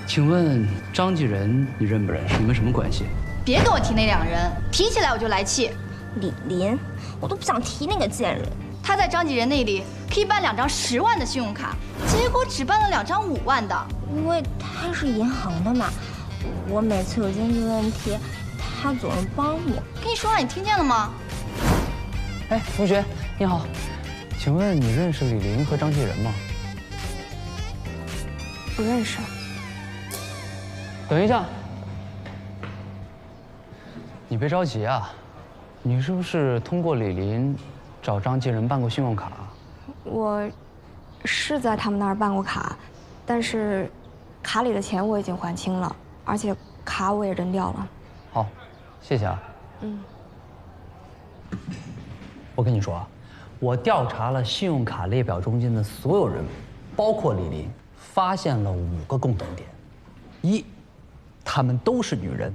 Speaker 10: 请问张继仁你认不认识？你们什么关系？
Speaker 2: 别跟我提那2人，提起来我就来气。李林，我都不想提那个贱人。他在张继仁那里可以办2张10万的信用卡，结果只办了2张5万的。
Speaker 5: 因为他是银行的嘛，我每次有经济问题，他总是帮我。
Speaker 2: 跟你说话你听见了吗？
Speaker 10: 哎，同学你好，请问你认识李林和张继仁吗？
Speaker 3: 不认识。
Speaker 10: 等一下，你别着急啊，你是不是通过李林找张继仁办过信用卡？
Speaker 3: 我是在他们那儿办过卡，但是卡里的钱我已经还清了，而且卡我也扔掉了。
Speaker 10: 好，谢谢啊。我跟你说啊，我调查了信用卡列表中间的所有人，包括李林，发现了5个共同点：一，他们都是女人；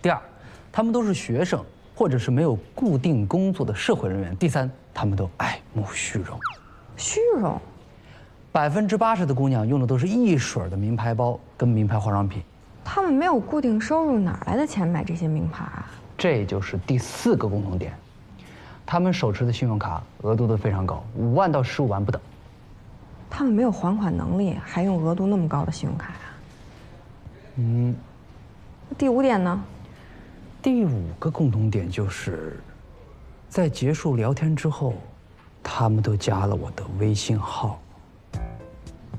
Speaker 10: 第二，他们都是学生或者是没有固定工作的社会人员；第三，他们都爱慕虚荣。
Speaker 3: 虚荣
Speaker 10: ？80%的姑娘用的都是一水的名牌包跟名牌化妆品。
Speaker 3: 他们没有固定收入，哪来的钱买这些名牌啊？
Speaker 10: 这就是第4个共同点，他们手持的信用卡额度都非常高，5万到15万不等。
Speaker 3: 他们没有还款能力，还用额度那么高的信用卡呀？第5点呢？
Speaker 10: 第5个共同点就是，在结束聊天之后，他们都加了我的微信号。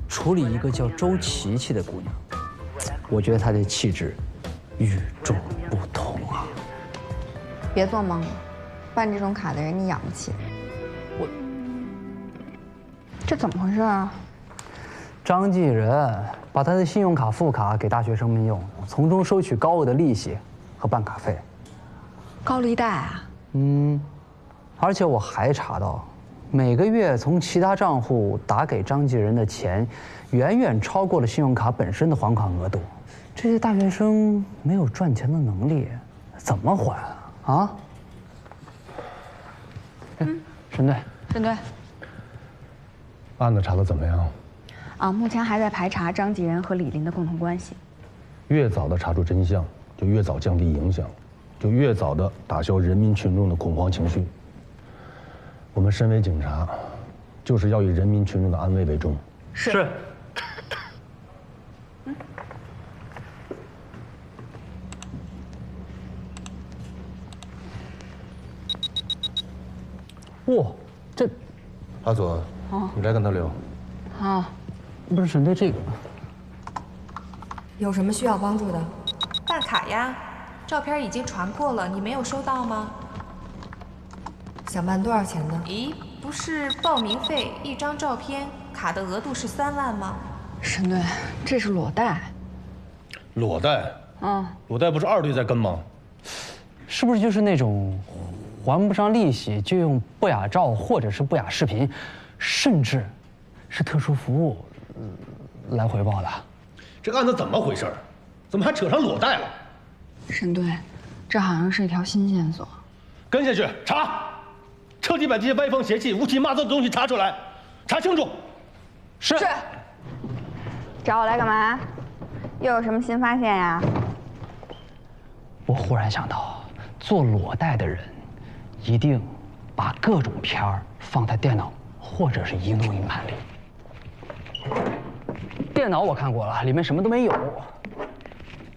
Speaker 10: 处理一个叫周琪琪的姑娘，我觉得她的气质与众不同啊！
Speaker 3: 别做梦了，办这种卡的人你养不起。这怎么回事啊？
Speaker 10: 张继仁把他的信用卡副卡给大学生们用，从中收取高额的利息和办卡费。
Speaker 3: 高利贷啊？
Speaker 10: 而且我还查到，每个月从其他账户打给张继仁的钱，远远超过了信用卡本身的还款额度。这些大学生没有赚钱的能力，怎么还啊？沈队，
Speaker 7: 沈队，
Speaker 6: 案子查得怎么样？
Speaker 7: 目前还在排查张继仁和李林的共同关系。
Speaker 6: 越早的查出真相，就越早降低影响，就越早的打消人民群众的恐慌情绪。我们身为警察，就是要以人民群众的安危为重。
Speaker 10: 是。哇，这，
Speaker 6: 阿佐，你来跟他聊。
Speaker 3: 好。
Speaker 10: 不是沈队，这个
Speaker 3: 有什么需要帮助的？
Speaker 9: 办卡呀，照片已经传过了，你没有收到吗？
Speaker 3: 想办多少钱呢？
Speaker 9: 咦，不是报名费1张照片，卡的额度是3万吗？
Speaker 3: 沈队，这是裸贷。
Speaker 6: 裸贷？裸贷不是2队在跟吗？
Speaker 10: 是不是就是那种还不上利息就用不雅照或者是不雅视频，甚至是特殊服务来回报的？
Speaker 6: 这个案子怎么回事？怎么还扯上裸贷了？
Speaker 3: 沈队，这好像是一条新线索。
Speaker 6: 跟下去查，彻底把这些歪风邪气、乌漆嘛糟的东西查出来，查清楚。
Speaker 10: 是。
Speaker 7: 找我来干嘛？又有什么新发现呀？
Speaker 10: 我忽然想到，做裸贷的人一定把各种片儿放在电脑或者是移录硬盘里。电脑我看过了，里面什么都没有。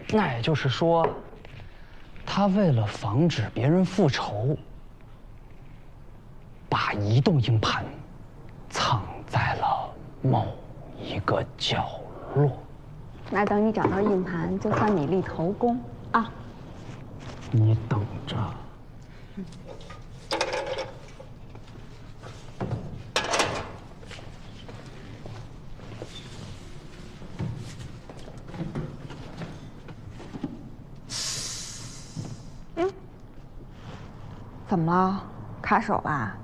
Speaker 10: 那也就是说，他为了防止别人复仇，把移动硬盘藏在了某一个角落。
Speaker 7: 那等你找到硬盘，就算你立头功啊！
Speaker 10: 你等着。
Speaker 7: 怎么了？卡手吧？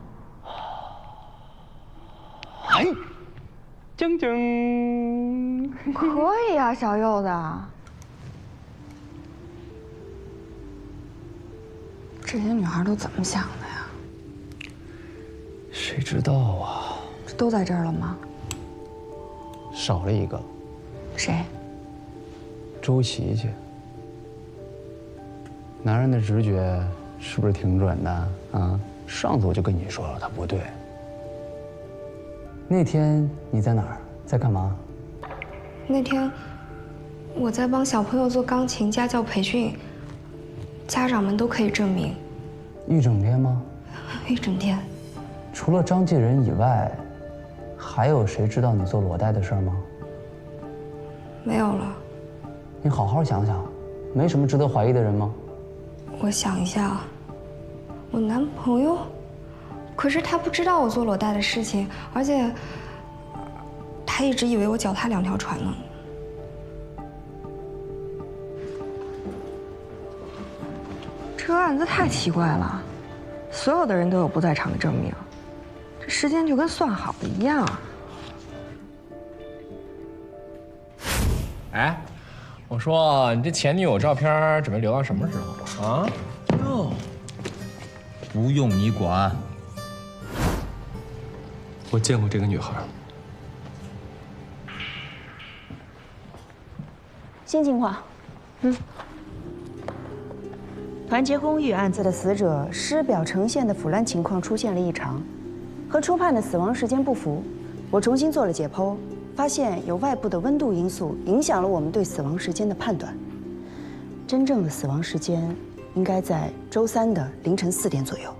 Speaker 10: 哎，晶晶，
Speaker 7: 可以啊，小柚子。
Speaker 3: 这些女孩都怎么想的呀？
Speaker 10: 谁知道啊？
Speaker 3: 这都在这儿了吗？
Speaker 10: 少了一个。
Speaker 3: 谁？
Speaker 10: 周琪琪。男人的直觉是不是挺准的啊？上次我就跟你说了，他不对。那天你在哪儿？在干嘛？
Speaker 11: 那天我在帮小朋友做钢琴家教培训，家长们都可以证明。
Speaker 10: 一整天吗？
Speaker 11: 一整天。
Speaker 10: 除了张继仁以外，还有谁知道你做裸贷的事吗？
Speaker 11: 没有了。
Speaker 10: 你好好想想，没什么值得怀疑的人吗？
Speaker 11: 我想一下，我男朋友，可是他不知道我做裸贷的事情，而且他一直以为我脚踏2条船呢。
Speaker 3: 这案子太奇怪了，
Speaker 7: 所有的人都有不在场的证明，这时间就跟算好的一样。
Speaker 22: 哎，我说你这前女友照片准备留到什么时候啊？
Speaker 23: 哟，不用你管。
Speaker 8: 我见过这个女孩。
Speaker 16: 新情况，团结公寓案子的死者尸表呈现的腐烂情况出现了异常，和初判的死亡时间不符。我重新做了解剖，发现有外部的温度因素影响了我们对死亡时间的判断。真正的死亡时间应该在周3的凌晨4点左右。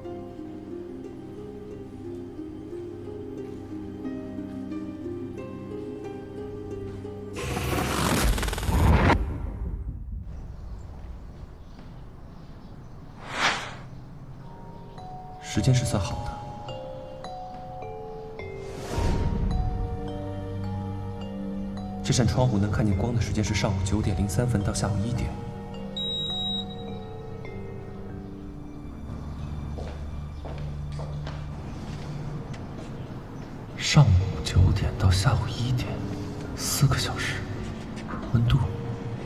Speaker 8: 时间是算好的。这扇窗户能看见光的时间是上午9点03分到下午1点。上午9点到下午1点，4个小时。温度。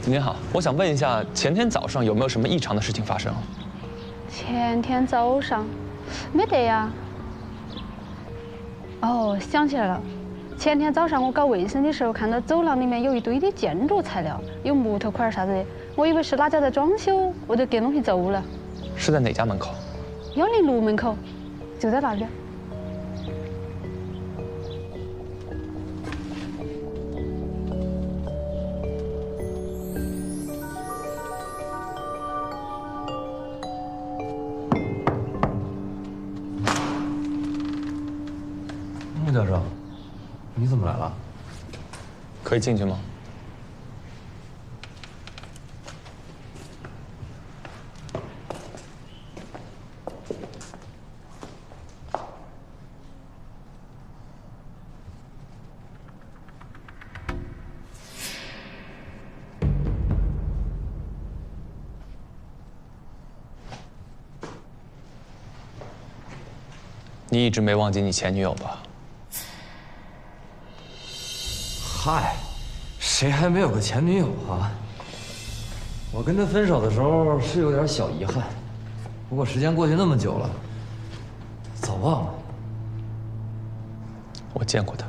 Speaker 14: 您好，我想问一下，前天早上有没有什么异常的事情发生？
Speaker 12: 前天早上。没得呀。哦，想起来了，前天早上我搞卫生的时候，看到走廊里面有一堆的建筑材料，有木头块啥子的，我以为是哪家在装修，我就给东西走了。
Speaker 14: 是在哪家门口
Speaker 12: 106门口，就在那里。
Speaker 23: 穆教授，你怎么来了？
Speaker 14: 可以进去吗？你一直没忘记你前女友吧？
Speaker 23: 嗨，谁还没有个前女友啊？我跟她分手的时候是有点小遗憾，不过时间过去那么久了，早忘了。
Speaker 14: 我见过她。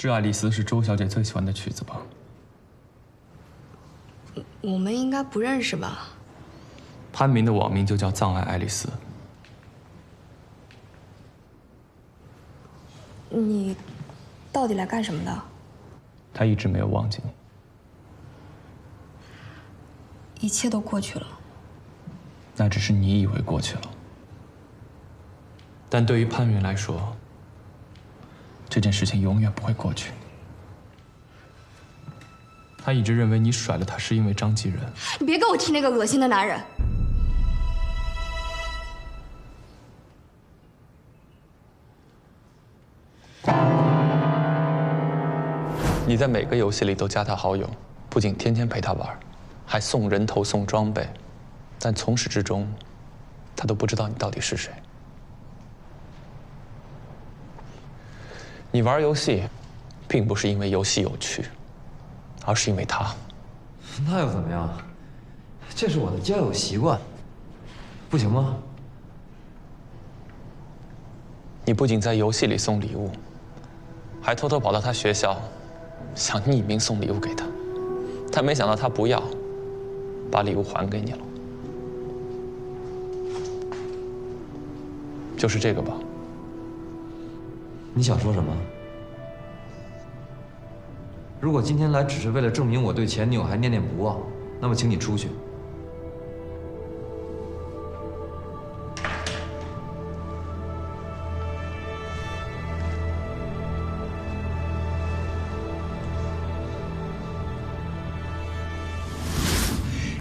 Speaker 14: 《致爱丽丝》是周小姐最喜欢的曲子吧？
Speaker 11: 我们应该不认识吧？
Speaker 8: 潘明的网名就叫葬爱爱丽丝。
Speaker 11: 你到底来干什么的？
Speaker 8: 他一直没有忘记你。
Speaker 11: 一切都过去了。
Speaker 8: 那只是你以为过去了，但对于潘云来说，这件事情永远不会过去。他一直认为你甩了他是因为张继仁。
Speaker 11: 你别给我提那个恶心的男人。
Speaker 14: 你在每个游戏里都加他好友，不仅天天陪他玩，还送人头送装备，但从始至终，他都不知道你到底是谁。你玩游戏，并不是因为游戏有趣，而是因为他。
Speaker 23: 那又怎么样？这是我的交友习惯，不行吗？
Speaker 14: 你不仅在游戏里送礼物，还偷偷跑到他学校，想匿名送礼物给他。但没想到他不要，把礼物还给你了。就是这个吧？
Speaker 23: 你想说什么？如果今天来只是为了证明我对前女友还念念不忘，那么请你出去。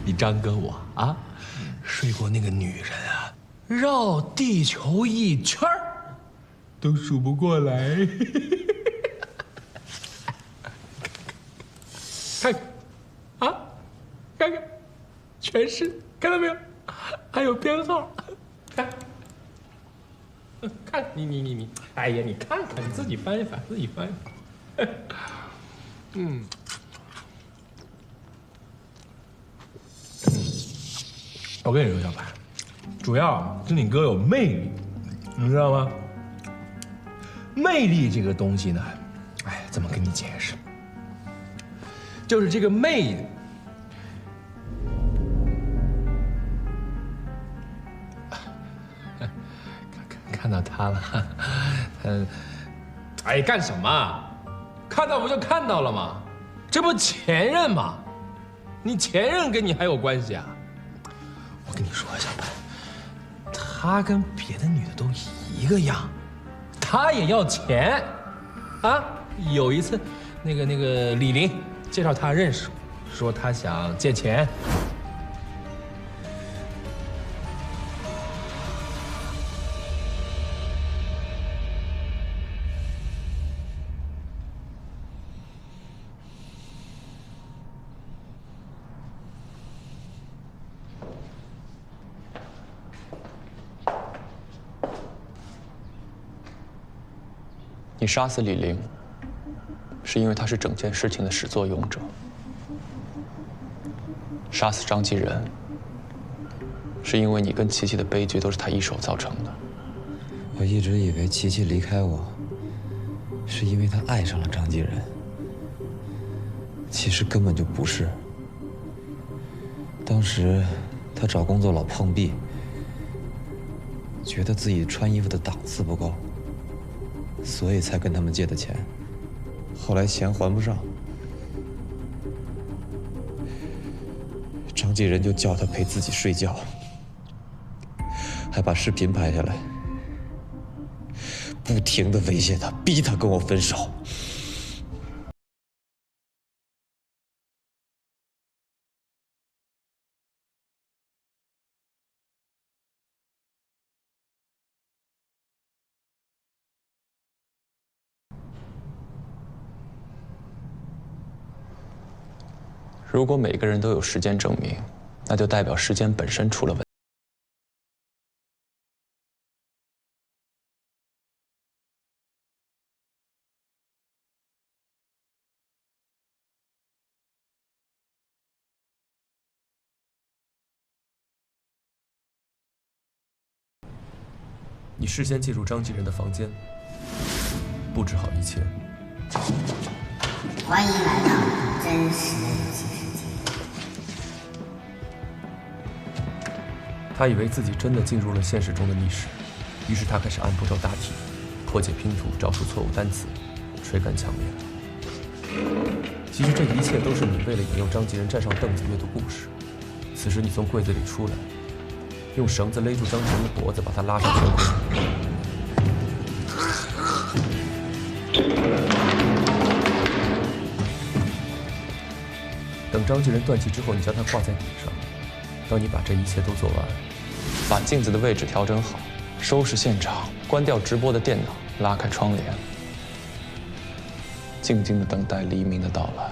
Speaker 22: 你张哥我啊，睡过那个女人啊，绕地球一圈都数不过来。看看，啊，看看，全是，看到没有？还有编号，看。看你，哎呀，你看看，你自己翻一翻，自己翻一翻。我跟你说，小白，主要是你哥有魅力，你知道吗？魅力这个东西呢，哎，怎么跟你解释？就是这个魅力。看到他了，哎，干什么？看到不就看到了吗？这不前任吗？你前任跟你还有关系啊？我跟你说，小白，他跟别的女的都一个样，他也要钱，啊！有一次，那个李玲介绍他认识，说他想借钱。
Speaker 14: 你杀死李玲，是因为他是整件事情的始作俑者；杀死张继仁，是因为你跟琪琪的悲剧都是他一手造成的。
Speaker 23: 我一直以为琪琪离开我，是因为她爱上了张继仁，其实根本就不是。当时她找工作老碰壁，觉得自己穿衣服的档次不够。所以才跟他们借的钱，后来钱还不上，张继仁就叫他陪自己睡觉，还把视频拍下来，不停地威胁他，逼他跟我分手。
Speaker 14: 如果每个人都有时间证明，那就代表时间本身出了问题。
Speaker 8: 你事先进入张继仁的房间，布置好一切。
Speaker 24: 欢迎来到真实的游戏世界。
Speaker 8: 他以为自己真的进入了现实中的密室，于是他开始按步骤答题，破解拼图，找出错误单词，吹干墙面。其实这一切都是你为了引诱张继仁站上凳子阅读故事。此时你从柜子里出来，用绳子勒住张继仁的脖子，把他拉上天空。等张继仁断气之后，你将他挂在顶上。当你把这一切都做完，
Speaker 14: 把镜子的位置调整好，收拾现场，关掉直播的电脑，拉开窗帘，静静地等待黎明的到来。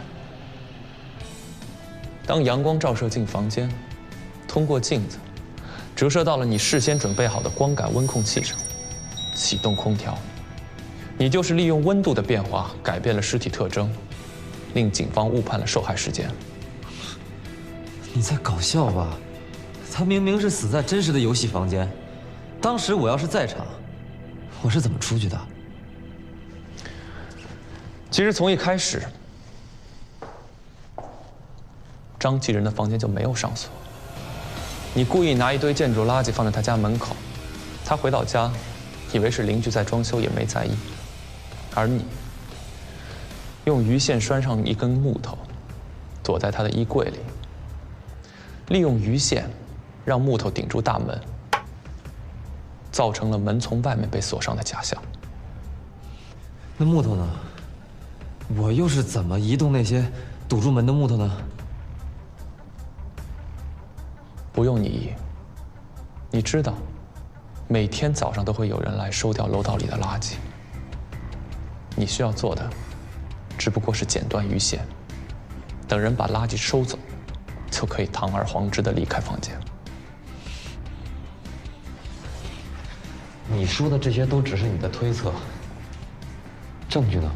Speaker 14: 当阳光照射进房间，通过镜子折射到了你事先准备好的光感温控器上，启动空调。你就是利用温度的变化改变了尸体特征，令警方误判了受害时间。
Speaker 23: 你在搞笑吧？他明明是死在真实的游戏房间，当时我要是在场，我是怎么出去的？
Speaker 14: 其实从一开始，张继仁的房间就没有上锁。你故意拿一堆建筑垃圾放在他家门口，他回到家，以为是邻居在装修，也没在意。而你用鱼线拴上一根木头，躲在他的衣柜里，利用鱼线让木头顶住大门，造成了门从外面被锁上的假象。
Speaker 23: 那木头呢？我又是怎么移动那些堵住门的木头呢？
Speaker 14: 不用你移。你知道，每天早上都会有人来收掉楼道里的垃圾。你需要做的，只不过是剪断鱼线，等人把垃圾收走，就可以堂而皇之地离开房间。
Speaker 23: 你说的这些都只是你的推测，证据呢？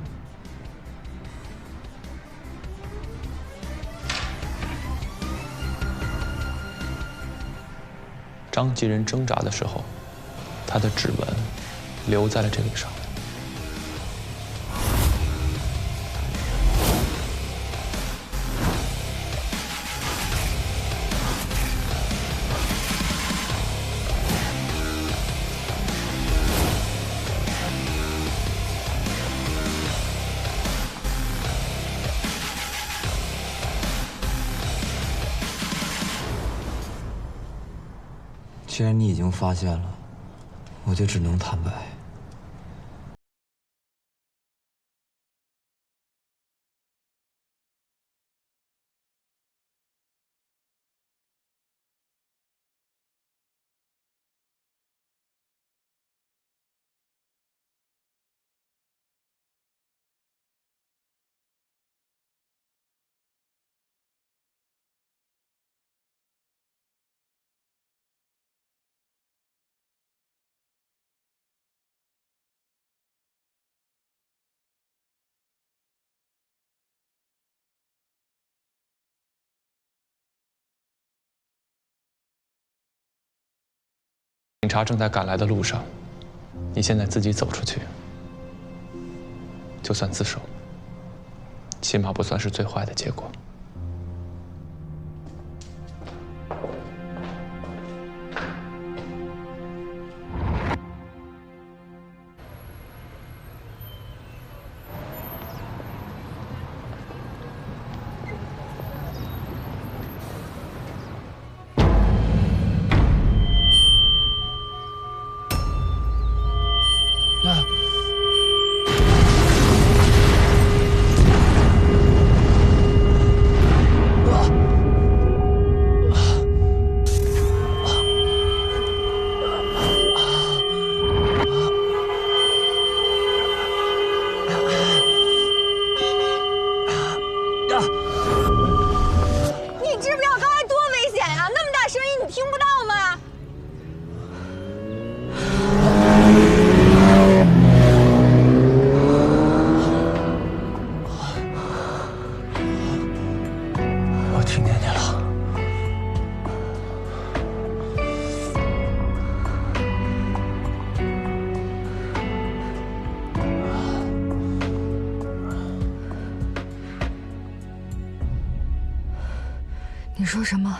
Speaker 14: 张继仁挣扎的时候，他的指纹留在了这个上面。
Speaker 23: 既然你已经发现了，我就只能坦白。
Speaker 14: 警察正在赶来的路上，你现在自己走出去，就算自首，起码不算是最坏的结果。
Speaker 7: 你知不知道刚才多危险呀？那么大声音，你听不到吗？
Speaker 23: 我听见你了。
Speaker 3: 你说什么？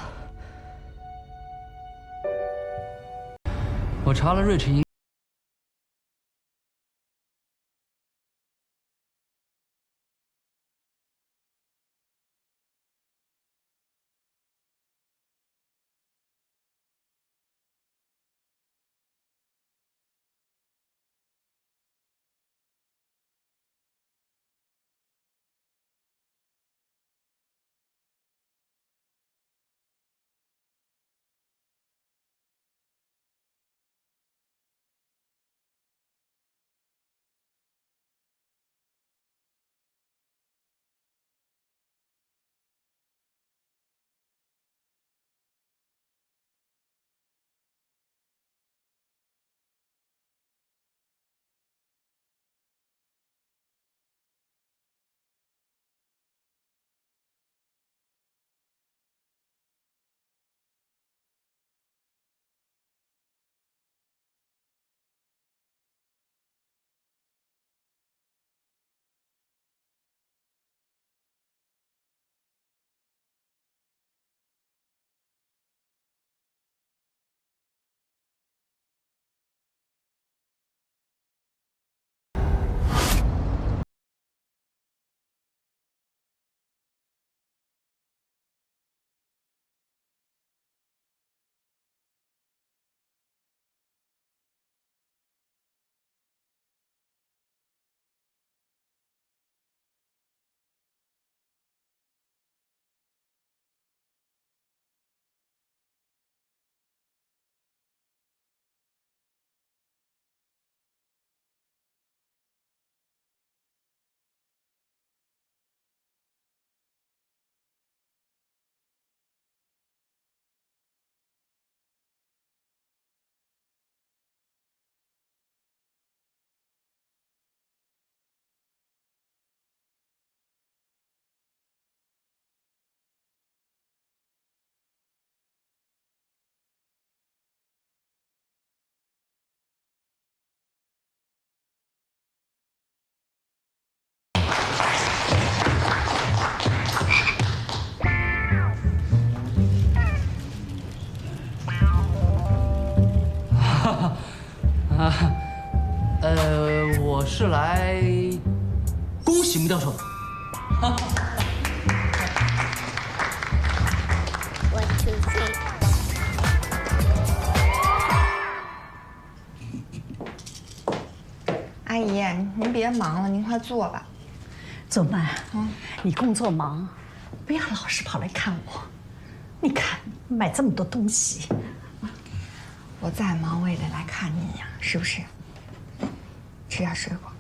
Speaker 10: 我查了瑞驰银
Speaker 23: 教授。
Speaker 3: 阿姨，您别忙了，您快坐吧。
Speaker 13: 左曼，你工作忙，不要老是跑来看我。你看，买这么多东西，
Speaker 3: 我再忙我也得来看您呀，是不是？吃点水果。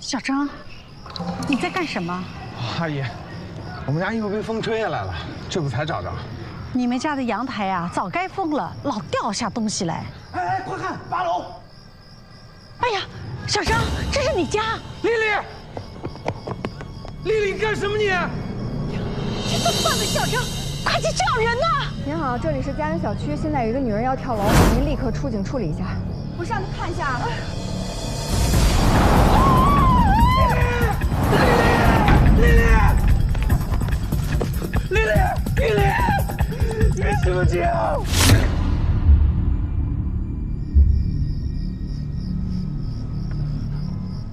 Speaker 13: 小张，你在干什么？
Speaker 1: 阿姨，我们家衣服被风吹下来了，这不才找着。
Speaker 13: 你们家的阳台啊，早该封了，老掉下东西来。
Speaker 4: 哎，快看，8楼！
Speaker 13: 哎呀，小张，这是你家！
Speaker 4: 丽丽，干什么你？
Speaker 13: 这怎么办呢，小张？快去叫人呐！
Speaker 7: 您好，这里是家园小区，现在有一个女人要跳楼，您立刻出警处理一下。我上去看一下。
Speaker 4: 丽丽，你醒醒！